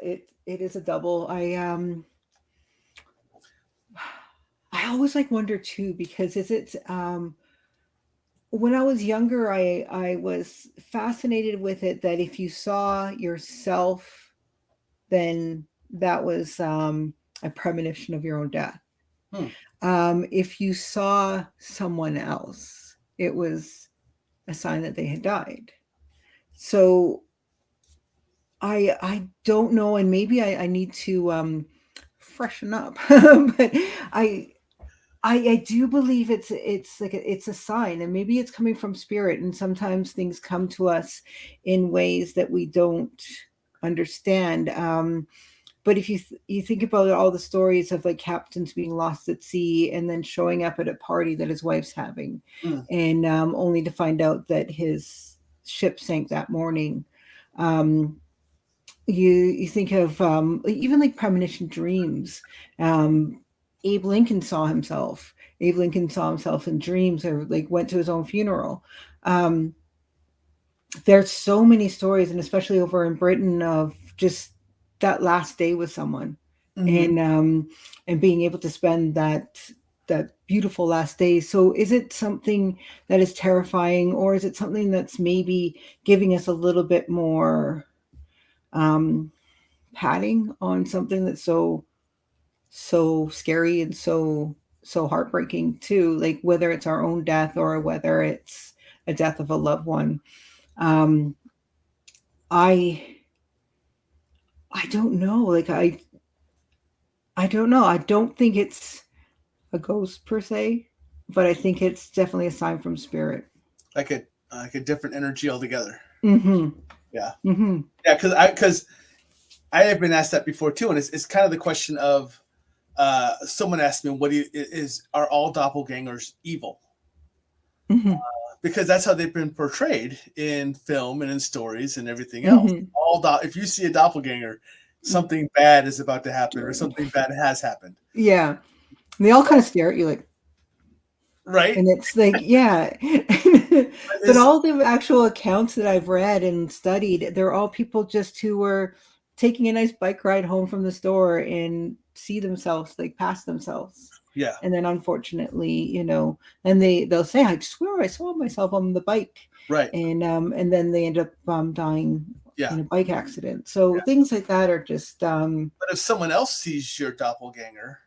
is a double. I always like wonder too, because is it when I was younger, I was fascinated with it that if you saw yourself, then that was a premonition of your own death. If you saw someone else, it was a sign that they had died. So I don't know, and maybe I need to freshen up, but I do believe it's like it's a sign, and maybe it's coming from spirit, and sometimes things come to us in ways that we don't understand. But if you think about all the stories of like captains being lost at sea and then showing up at a party that his wife's having, and only to find out that his ship sank that morning. You think of even like premonition dreams. Abe Lincoln saw himself. Abe Lincoln saw himself in dreams, or like went to his own funeral. There's so many stories, and especially over in Britain, of just that last day with someone, and being able to spend that beautiful last day. So is it something that is terrifying, or is it something that's maybe giving us a little bit more padding on something that's so scary and so heartbreaking too, like whether it's our own death or whether it's a death of a loved one? I don't know, like I don't know. I don't think it's a ghost per se, but I think it's definitely a sign from spirit, like a different energy altogether. Yeah. Yeah, because I have been asked that before too, and it's kind of the question of someone asked me, "What do you, is are all doppelgangers evil?" Hmm. Because that's how they've been portrayed in film and in stories and everything else. Hmm. If you see a doppelganger, something bad is about to happen, or something bad has happened. Yeah. They all kind of stare at you like, Right? and it's like, yeah. But Is all the actual accounts that I've read and studied, they're all people just who were taking a nice bike ride home from the store and see themselves, like pass themselves. yeah, And then unfortunately, and they'll say, I swear I saw myself on the bike. right, And then they end up dying yeah. in a bike accident. So Yeah. things like that are just But if someone else sees your doppelganger,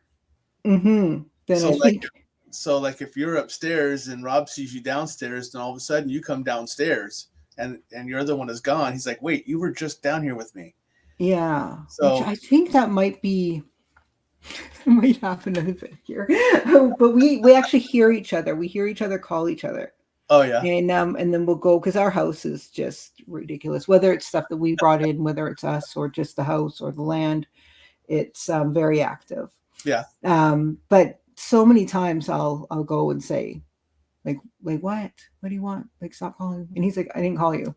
then I so like think, so like if you're upstairs and Rob sees you downstairs, and all of a sudden you come downstairs and your other one is gone, he's like, "Wait, you were just down here with me." yeah, which So, I think that might be might happen a bit here. But we actually hear each other. We hear each other call each other. oh yeah, And then we'll go because our house is just ridiculous. Whether it's stuff that we brought in, whether it's us or just the house or the land, it's very active. yeah, But so many times I'll go and say, like what do you want? Like, stop calling. And he's like, I didn't call you.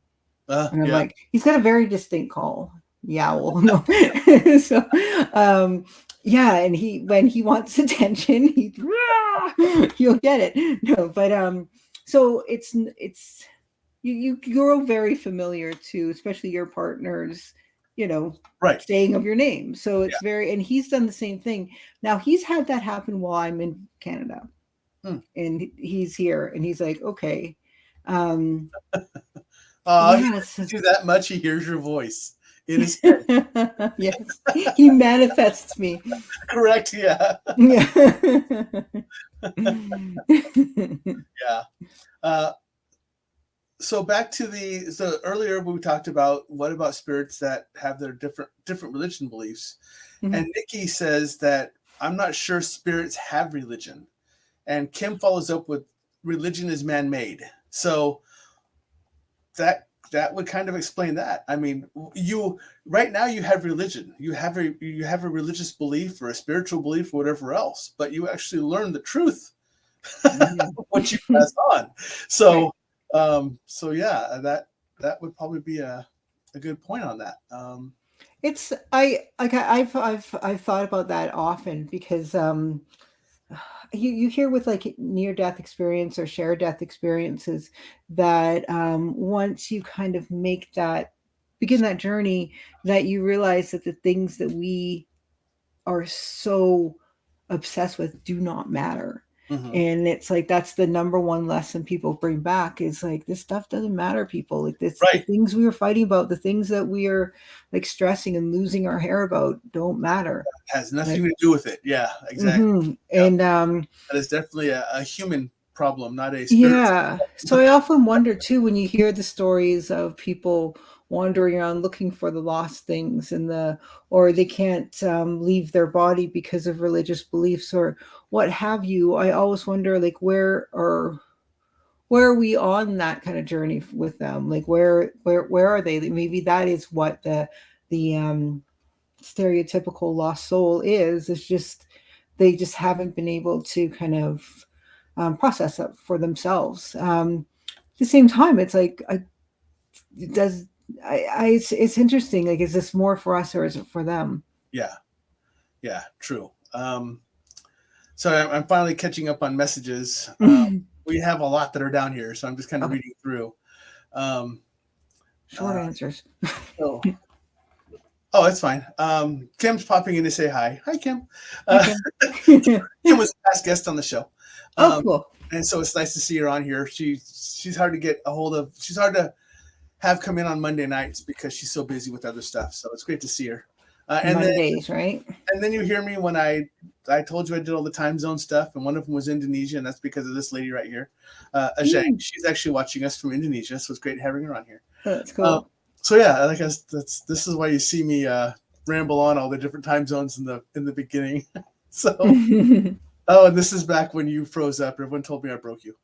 And I'm yeah, like, he's got a very distinct call. Yowl. No. So yeah, and when he wants attention, he'll get it. No, but so it's you grow very familiar to, especially your partners, you know, right, saying of your name. So yeah. it's very, and he's done the same thing. Now he's had that happen while I'm in Canada, Hmm. and he's here, and he's like, okay, um, He yes. misses you that much. He hears your voice in his head. Yes, he manifests me. Correct? Yeah, Yeah. yeah. Uh, so back to so earlier we talked about what about spirits that have their different religion beliefs, and Mhm. Nikki says that I'm not sure spirits have religion, and Kim follows up with religion is man-made. So that would kind of explain that. I mean, you right now you have religion, you have a religious belief or a spiritual belief or whatever else, but you actually learn the truth Mhm. what you pass on. Right. So so yeah, that would probably be a good point on that. It's I like I've thought about that often because you hear with like near death experience or share death experiences that once you kind of make that begin that journey, that you realize that the things that we are so obsessed with do not matter. Mhm. And it's like that's the number one lesson people bring back is like this stuff doesn't matter, people. Like this, the Right. things we were fighting about, the things that we are like stressing and losing our hair about don't matter. Has nothing Like, to do with it. Yeah, exactly. Yeah. and That is definitely a human problem, not a spiritual yeah. So problem. I often wonder too when you hear the stories of people wandering around looking for the lost things and or they can't leave their body because of religious beliefs or what have you. I always wonder like where are we on that kind of journey with them? Like where are they? Maybe that is what the stereotypical lost soul is just they just haven't been able to kind of process that for themselves. At the same time, it's like, it does it's interesting. Like, is this more for us or is it for them? Yeah, yeah, true. So I'm finally catching up on messages. We have a lot that are down here, so I'm just kind of Okay, reading through. Um, short uh, answers. so, oh, it's fine. Kim's popping in to say hi. Hi, Kim. Uh, Okay. Kim was a past guest on the show, Oh, um, cool. and so it's nice to see her on here. She's hard to get a hold of. She's hard to have come in on Monday nights because she's so busy with other stuff. So it's great to see her. And then Mondays, right? you hear me when I told you I did all the time zone stuff, and one of them was Indonesia, and that's because of this lady right here, Ajay. Mm, She's actually watching us from Indonesia, so it's great having her on here. that's Um, cool. so yeah, like this is why you see me ramble on all the different time zones in the beginning. So oh, and this is back when you froze up. Everyone told me I broke you.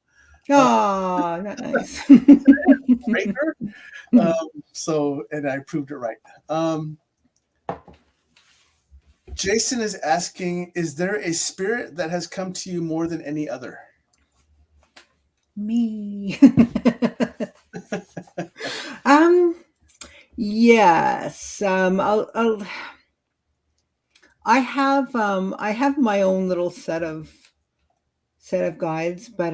Oh, not nice. Breaker. So and I proved it right. Jason is asking, is there a spirit that has come to you more than any other? Me. um. Yes. I have my own little set of guides, but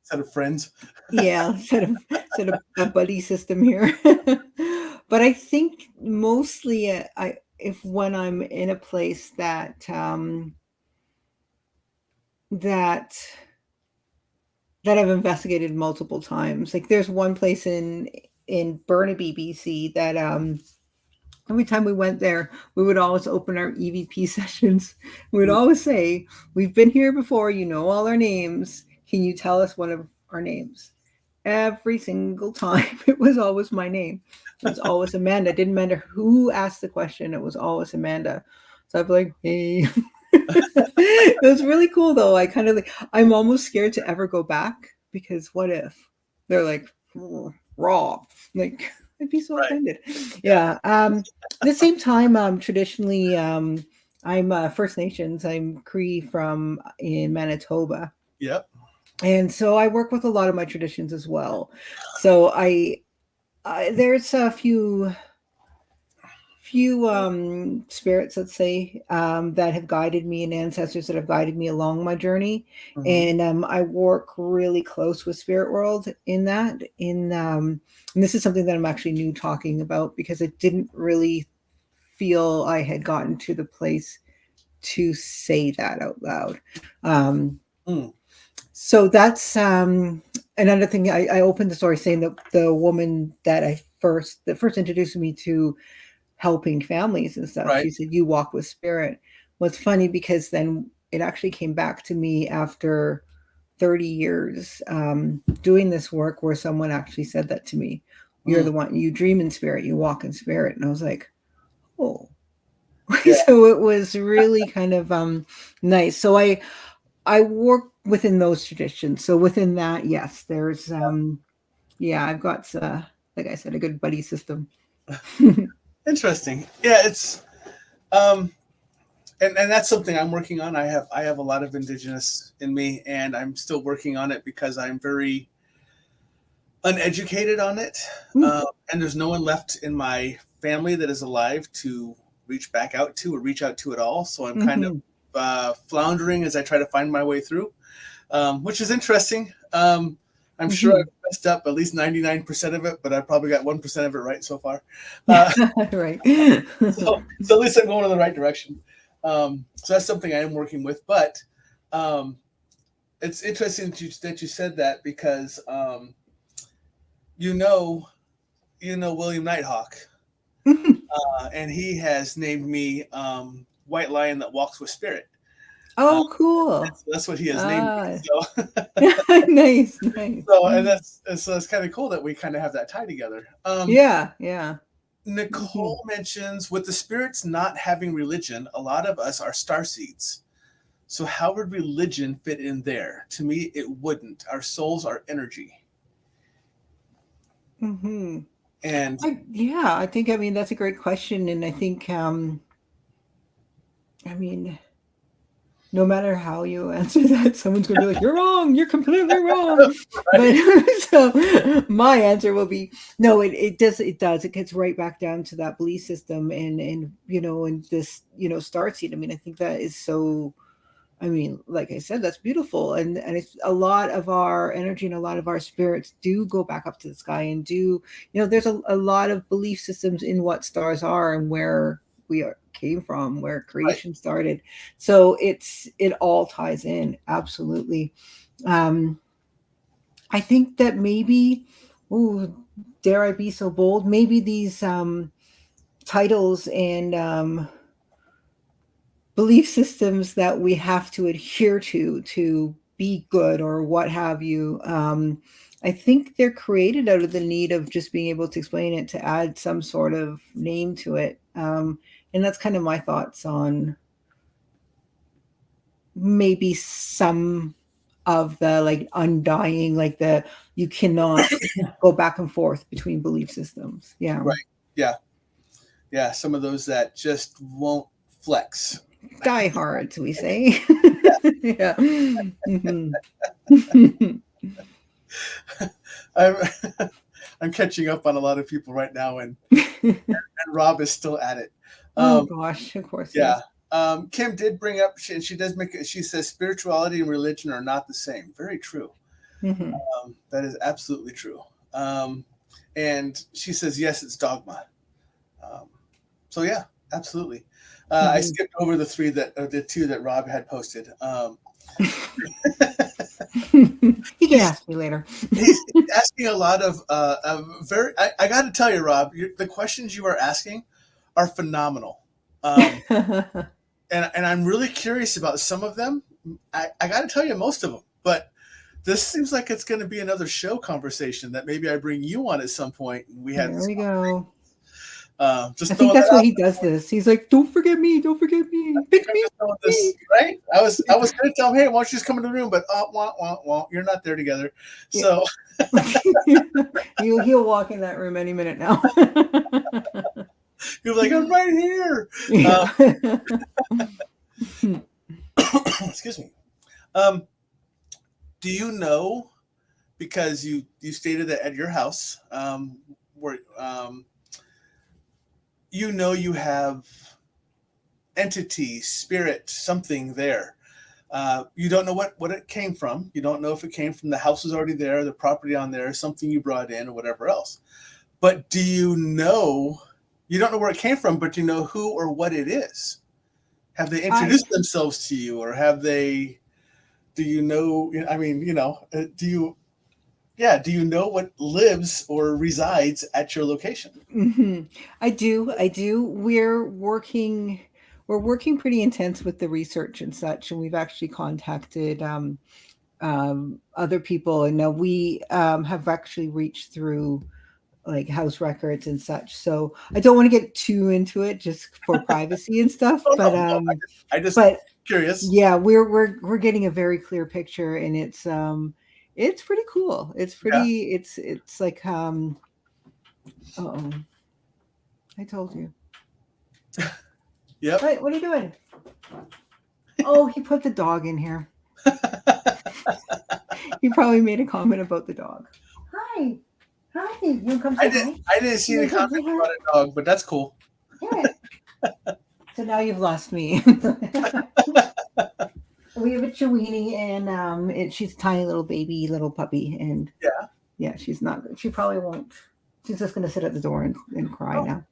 Set of friends? yeah, set of a buddy system here. But I think mostly I if when I'm in a place that that I've investigated multiple times. Like there's one place in Burnaby, BC that every time we went there, we would always open our EVP sessions. We would Mm. always say, "We've been here before, you know all our names. Can you tell us one of our names?" Every single time it was always my name. It was always Amanda. It didn't matter who asked the question, it was always Amanda. So I'd be like, hey. It was really cool though. I kind of like I'm almost scared to ever go back because what if they're like raw? Like I'd be so Right. offended. Yeah. Yeah. At the same time, traditionally I'm First Nations. I'm Cree from in Manitoba. Yep. And so I work with a lot of my traditions as well. So I there's a few spirits, let's say, that have guided me and ancestors that have guided me along my journey. Hmm. And I work really close with spirit world in that. And this is something that I'm actually new talking about because I didn't really feel I had gotten to the place to say that out loud. Um, Mm. so that's another thing. I opened the story saying that the woman that first introduced me to helping families and stuff, Right. she said, "You walk with spirit." Well, it's funny because then it actually came back to me after 30 years doing this work where someone actually said that to me. You're Mm. the one, you dream in spirit, you walk in spirit. And I was like, oh. Yeah. So it was really kind of nice. So I work within those traditions. So within that, yes, there's yeah, I've got like I said, a good buddy system. Interesting. Yeah, it's um and that's something I'm working on. I have a lot of indigenous in me, and I'm still working on it because I'm very uneducated on it. Mm, And there's no one left in my family that is alive to reach back out to or reach out to at all. So I'm kind of mhm. floundering as I try to find my way through, which is interesting. I'm sure I've Mhm. messed up at least 99% of it, but I probably got 1% of it right so far. Uh, Right. so at least I'm going in the right direction. So that's something I am working with. But um, it's interesting that you said that because you know William Nighthawk, Mhm. and he has named me White Lion that walks with spirit. Uh, Oh, cool. that's what he has named me. Ah, So nice, nice. that's kind of cool that we kind of have that tie together. Yeah, yeah. Mhm. Nicole mentions with the spirits not having religion, a lot of us are star seeds. So how would religion fit in there? To me, it wouldn't. Our souls are energy, Mhm. and Yeah, I think, I mean, that's a great question, and I think, I mean, no matter how you answer that, someone's gonna be like, "You're wrong. You're completely wrong." But right, so my answer will be no. It does. It gets right back down to that belief system and this star seed. I mean, I think that is so. I mean, like I said, that's beautiful, and it's a lot of our energy and a lot of our spirits do go back up to the sky and there's a lot of belief systems in what stars are and where came from, where right. creation started. So it all ties in absolutely. Um, I think that maybe, oh, dare I be so bold? Maybe these titles and belief systems that we have to adhere to be good or what have you. I think they're created out of the need of just being able to explain it to add some sort of name to it. And that's kind of my thoughts on maybe some of the like undying, like the you cannot go back and forth between belief systems. Yeah. Right. Yeah. Yeah. Some of those that just won't flex. Diehards, we say. Yeah. Mhm. I'm I'm catching up on a lot of people right now, and Rob is still at it. Oh Um, gosh, of course he yeah. is. Kim did bring up, she does make it, she says spirituality and religion are not the same. Very true. Hmm. That is absolutely true. Um, and she says, yes, it's dogma. Um, so yeah, absolutely. I Hmm. skipped over the two that Rob had posted. He can he's, ask me later. he's asking a lot of very. I got to tell you, Rob, the questions you are asking are phenomenal. Um, and I'm really curious about some of them. I got to tell you most of them, but this seems like it's going to be another show conversation that maybe I bring you on at some point and we have There this. we go. I Just think throwing that's that why out. he does this. He's like, "Don't forget me. Don't forget me. I think Pick I'm me." just throwing this right. I was going to tell him, hey, why don't you just come in the room? But you're not there together. Yeah. So He'll walk in that room any minute now. you're like, I'm right here. Yeah. Excuse me. Um, do you know, because you stated that at your house, where you have entity, spirit, something there. You don't know what it came from. You don't know if it came from the house was already there, the property on there, something you brought in, or whatever else. But do you know? You don't know where it came from, but you know who or what it is. Have they I introduced themselves to you, or have they? Do you know? I mean, do you? Yeah, do you know what lives or resides at your location? mhm. I do. I do. We're working pretty intense with the research and such, and we've actually contacted other people, and now we have actually reached through like house records and such. So I don't want to get too into it just for privacy and stuff, Oh but no, no, I just but curious. yeah, we're getting a very clear picture, and it's pretty cool. It's Yeah. pretty it's like oh, I told you. Yep. What are you doing? Oh, he put the dog in here. He probably made a comment about the dog. Hi. Hi. You wanna come I say didn't hi? I didn't see You any wanna come say comment hi? about a dog, but that's cool. Yeah. So now you've lost me. We have a Chiweenie, and she's a tiny little baby, little puppy, and Yeah. yeah, she's not good. She probably won't. She's just gonna sit at the door and cry Oh, now.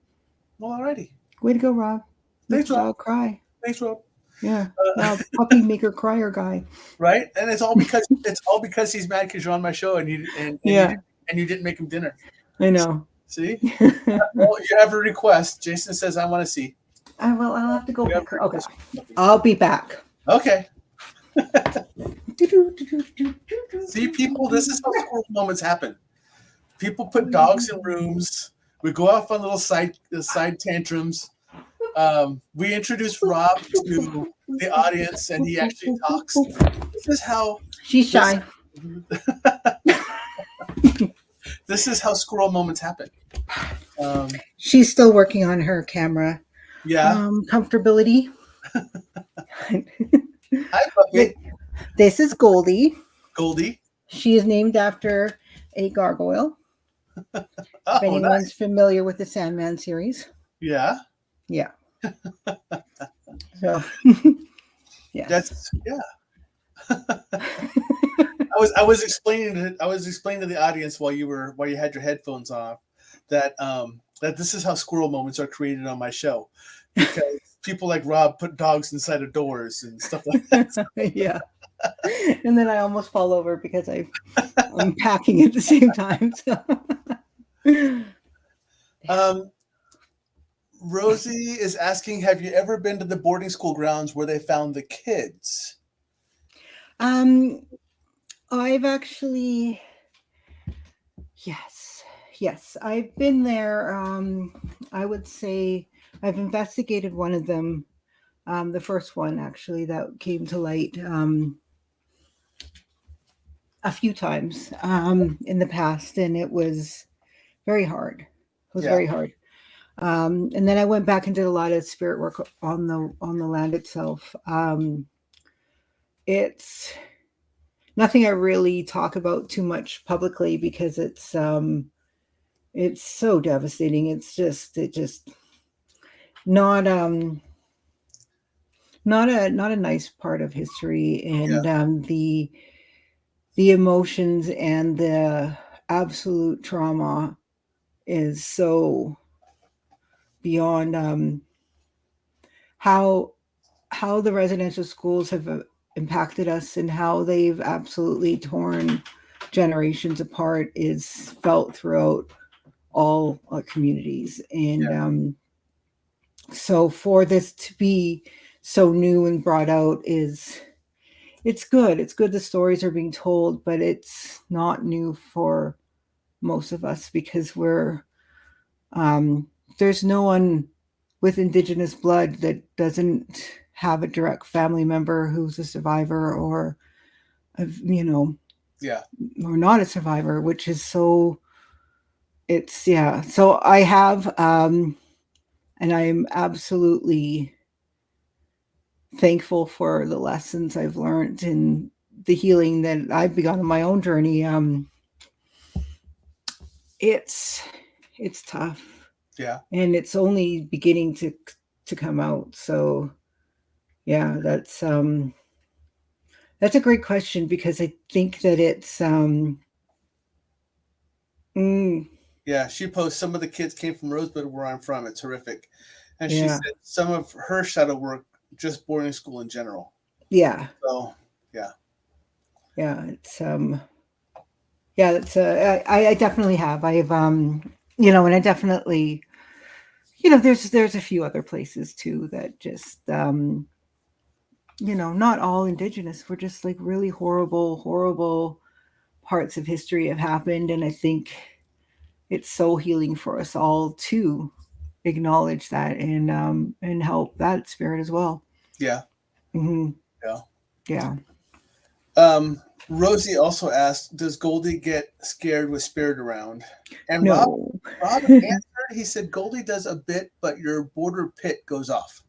well, alrighty. Way to go, Rob. Make Thanks, the Rob. dog cry. Thanks, Rob. Yeah. Now puppy maker crier guy. Right? And it's all because he's mad because you're on my show and Yeah, you didn't make him dinner. I know. See? Well, you have a request. Jason says I want to see. I'll have to go You have pick a her. Okay. request. I'll be back. Okay. See, people, this is how squirrel moments happen. People put dogs in rooms. We go off on little side tantrums. We introduce Rob to the audience, and he actually talks. This is how She's this shy. this is how squirrel moments happen. She's still working on her camera Yeah. comfortability. Hi, puppy. This is Goldie. Goldie. She is named after a gargoyle. If Oh, nice. anyone's familiar with the Sandman series. Yeah. Yeah. So, yes. That's yeah. I was explaining to the audience while you had your headphones on that this is how squirrel moments are created on my show, because people like Rob put dogs inside of doors and stuff like that. Yeah. And then I almost fall over because I'm packing at the same time. So. Rosie is asking, have you ever been to the boarding school grounds where they found the kids? I've actually, yes, I've been there. I would say I've investigated one of them, the first one actually that came to light a few times in the past, and it was very hard. It was Yeah. very hard. And then I went back and did a lot of spirit work on the land itself. It's nothing I really talk about too much publicly because it's so devastating. It just not not a nice part of history, Yeah. and the emotions and the absolute trauma is so beyond how how the residential schools have impacted us and how they've absolutely torn generations apart is felt throughout all communities. And Yeah. so for this to be so new and brought out is it's good. It's good the stories are being told, but it's not new for most of us because um, there's no one with indigenous blood that doesn't have a direct family member who's a survivor or you know Yeah. or not a survivor, which is so it's yeah. So I have and I'm absolutely thankful for the lessons I've learned and the healing that I've begun on my own journey. It's it's tough Yeah. and it's only beginning to come out. So yeah, that's a great question because I think that it's mm, Yeah. She posts some of the kids came from Rosebud, where I'm from. It's horrific. And she yeah, said some of her shadow work, just boarding school in general. yeah, So, yeah. yeah. It's yeah. That's I definitely have. I've and I definitely there's a few other places too that just not all indigenous. We're just like really horrible parts of history have happened, and I think it's so healing for us all to acknowledge that and help that spirit as well. Yeah. Hmm. Yeah. Yeah. Rosie also asked, "Does Goldie get scared with spirit around?" And No. Rob answered. He said, "Goldie does a bit, but your border pit goes off."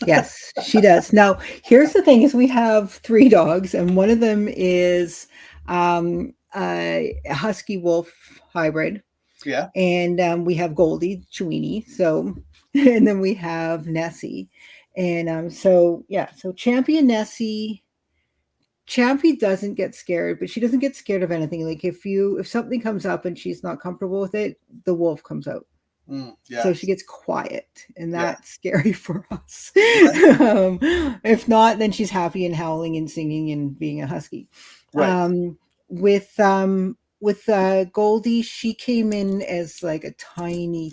Yes, she does. Now, here's the thing: is we have three dogs, and one of them is a husky wolf hybrid, Yeah. and we have Goldie Chewini. So, and then we have Nessie, and so yeah, so Champion Nessie. Champy doesn't get scared, but she doesn't get scared of anything. Like if something comes up and she's not comfortable with it, the wolf comes out. So Yeah. she gets quiet, and Yeah. that's scary for us. Right. um, if not, then she's happy and howling and singing and being a husky. Right. With Goldie, she came in as like a tiny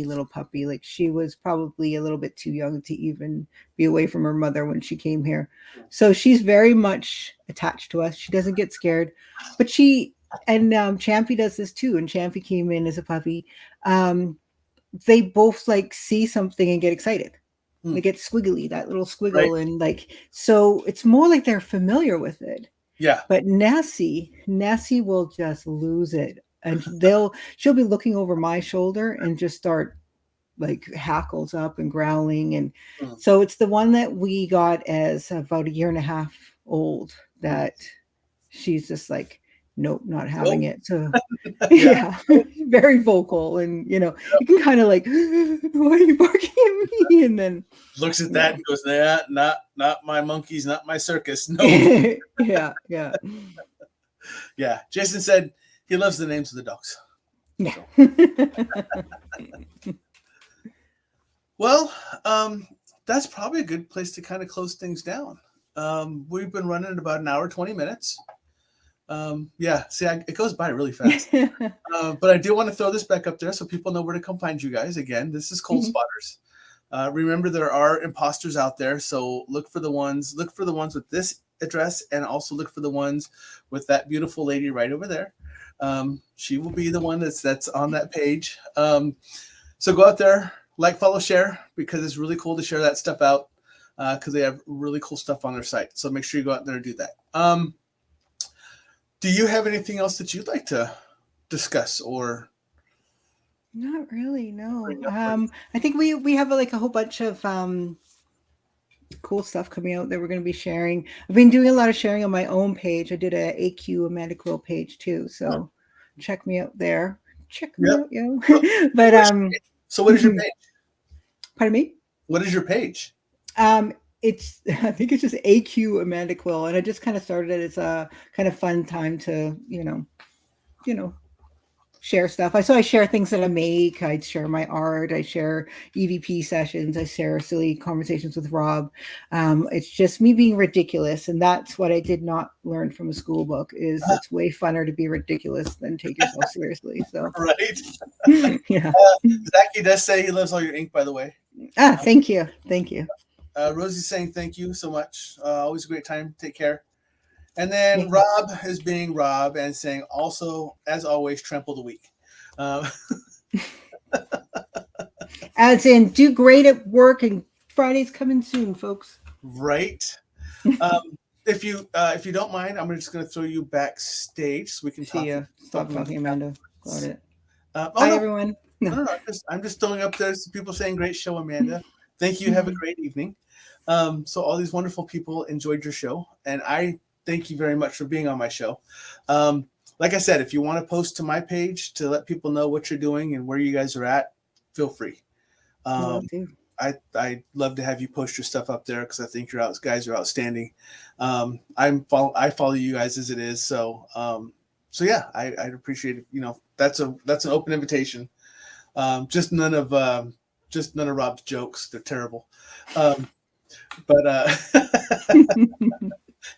little puppy. Like she was probably a little bit too young to even be away from her mother when she came here. So she's very much attached to us. She doesn't get scared, but she and Champy does this too. And Champy came in as a puppy. Um, they both like see something and get excited. Hmm. They get squiggly, that little Right. squiggle, and like so it's more like they're familiar with it. Yeah. But Nessie will just lose it. And she'll be looking over my shoulder and just start like hackles up and growling. And Mm. so it's the one that we got as about a year and a half old that she's just like, nope, not having Nope. it. So Yeah. yeah, very vocal. And you can kind of like, why are you barking at me? And then Looks at that yeah. and goes, "Nah, not my monkeys, not my circus." No. Yeah, yeah. Yeah. Jason said he loves the names of the dogs. Yeah. So. Well, that's probably a good place to kind of close things down. We've been running at about an hour, 20 minutes. Yeah, see, it goes by really fast. But I do want to throw this back up there so people know where to come find you guys. Again, this is Coldspotters. Remember, there are imposters out there, so look for the ones with this address, and also look for the ones with that beautiful lady right over there. She will be the one that's on that page. So go out there, like, follow, share, because it's really cool to share that stuff out because they have really cool stuff on their site. So make sure you go out there and do that. Do you have anything else that you'd like to discuss or Not really, no. Or no place? I think we have like a whole bunch of cool stuff coming out that we're going to be sharing. I've been doing a lot of sharing on my own page. I did a AQ Amanda Quill page too, Huh. so check me out there. Check me Yep. out, yo. So, But so what is your page? pardon me. What is your page? It's I think it's just AQ Amanda Quill, and I just kind of started it as a kind of fun time to you know share stuff. I share things that I make. I share my art. I share EVP sessions. I share silly conversations with Rob. It's just me being ridiculous, and that's what I did not learn from a school book. Is it's way funner to be ridiculous than take yourself seriously. So Right. yeah. Zachy does say he loves all your ink, by the way. Thank you, thank you. Rosie's saying thank you so much. Always a great time. Take care. And then Yeah. Rob is being Rob and saying also, as always, trample the weak. As in, do great at work, and Friday's coming soon, folks. Right. If you don't mind, I'm just going to throw you backstage so we can See talk. ya. Stop talking, Amanda. Got it. Oh Bye, no, everyone. no. I'm just throwing up there. Some people saying great show, Amanda. Thank you. Have a great evening. So all these wonderful people enjoyed your show, and I thank you very much for being on my show. Like I said, if you want to post to my page to let people know what you're doing and where you guys are at, feel free. I'd love to have you post your stuff up there because I think guys are outstanding. I follow you guys as it is, so yeah, I'd appreciate it. That's an open invitation. Just none of Rob's jokes. They're terrible. But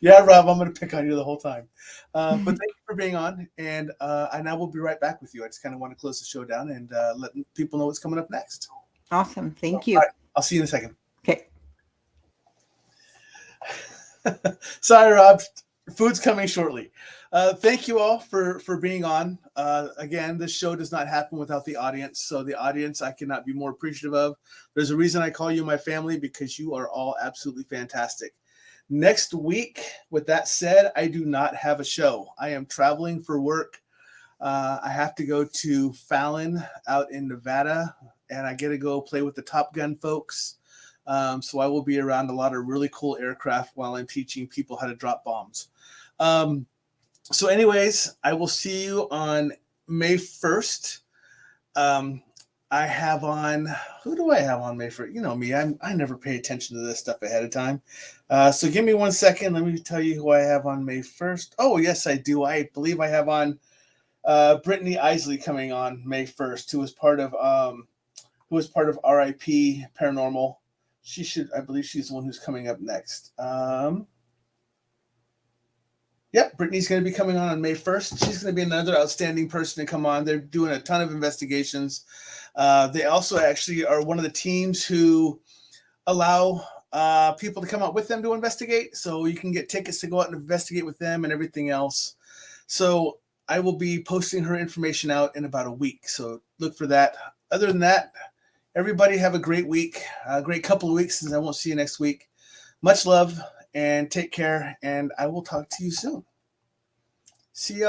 yeah, Rob, I'm going to pick on you the whole time. But thank you for being on, and I will be right back with you. I just kind of want to close the show down and let people know what's coming up next. Awesome. Thank you. All right, I'll see you in a second. Okay. Sorry, Rob. Food's coming shortly. Thank you all for being on. Again, this show does not happen without the audience. So the audience, I cannot be more appreciative of. There's a reason I call you my family, because you are all absolutely fantastic. Next week, with that said, I do not have a show. I am traveling for work. I have to go to Fallon out in Nevada, and I get to go play with the Top Gun folks. So I will be around a lot of really cool aircraft while I'm teaching people how to drop bombs. So anyways, I will see you on May 1st. I have on, who do I have on May 1st? You know me, I never pay attention to this stuff ahead of time. So give me 1 second. Let me tell you who I have on May 1st. Oh, yes, I do. I believe I have on Brittany Isley coming on May 1st, who was part of RIP Paranormal. I believe she's the one who's coming up next. Yep, Brittany's going to be coming on May 1st. She's going to be another outstanding person to come on. They're doing a ton of investigations. They also actually are one of the teams who allow people to come out with them to investigate. So you can get tickets to go out and investigate with them and everything else. So I will be posting her information out in about a week. So look for that. Other than that, everybody have a great week, a great couple of weeks, since I won't see you next week. Much love and take care, and I will talk to you soon. See ya.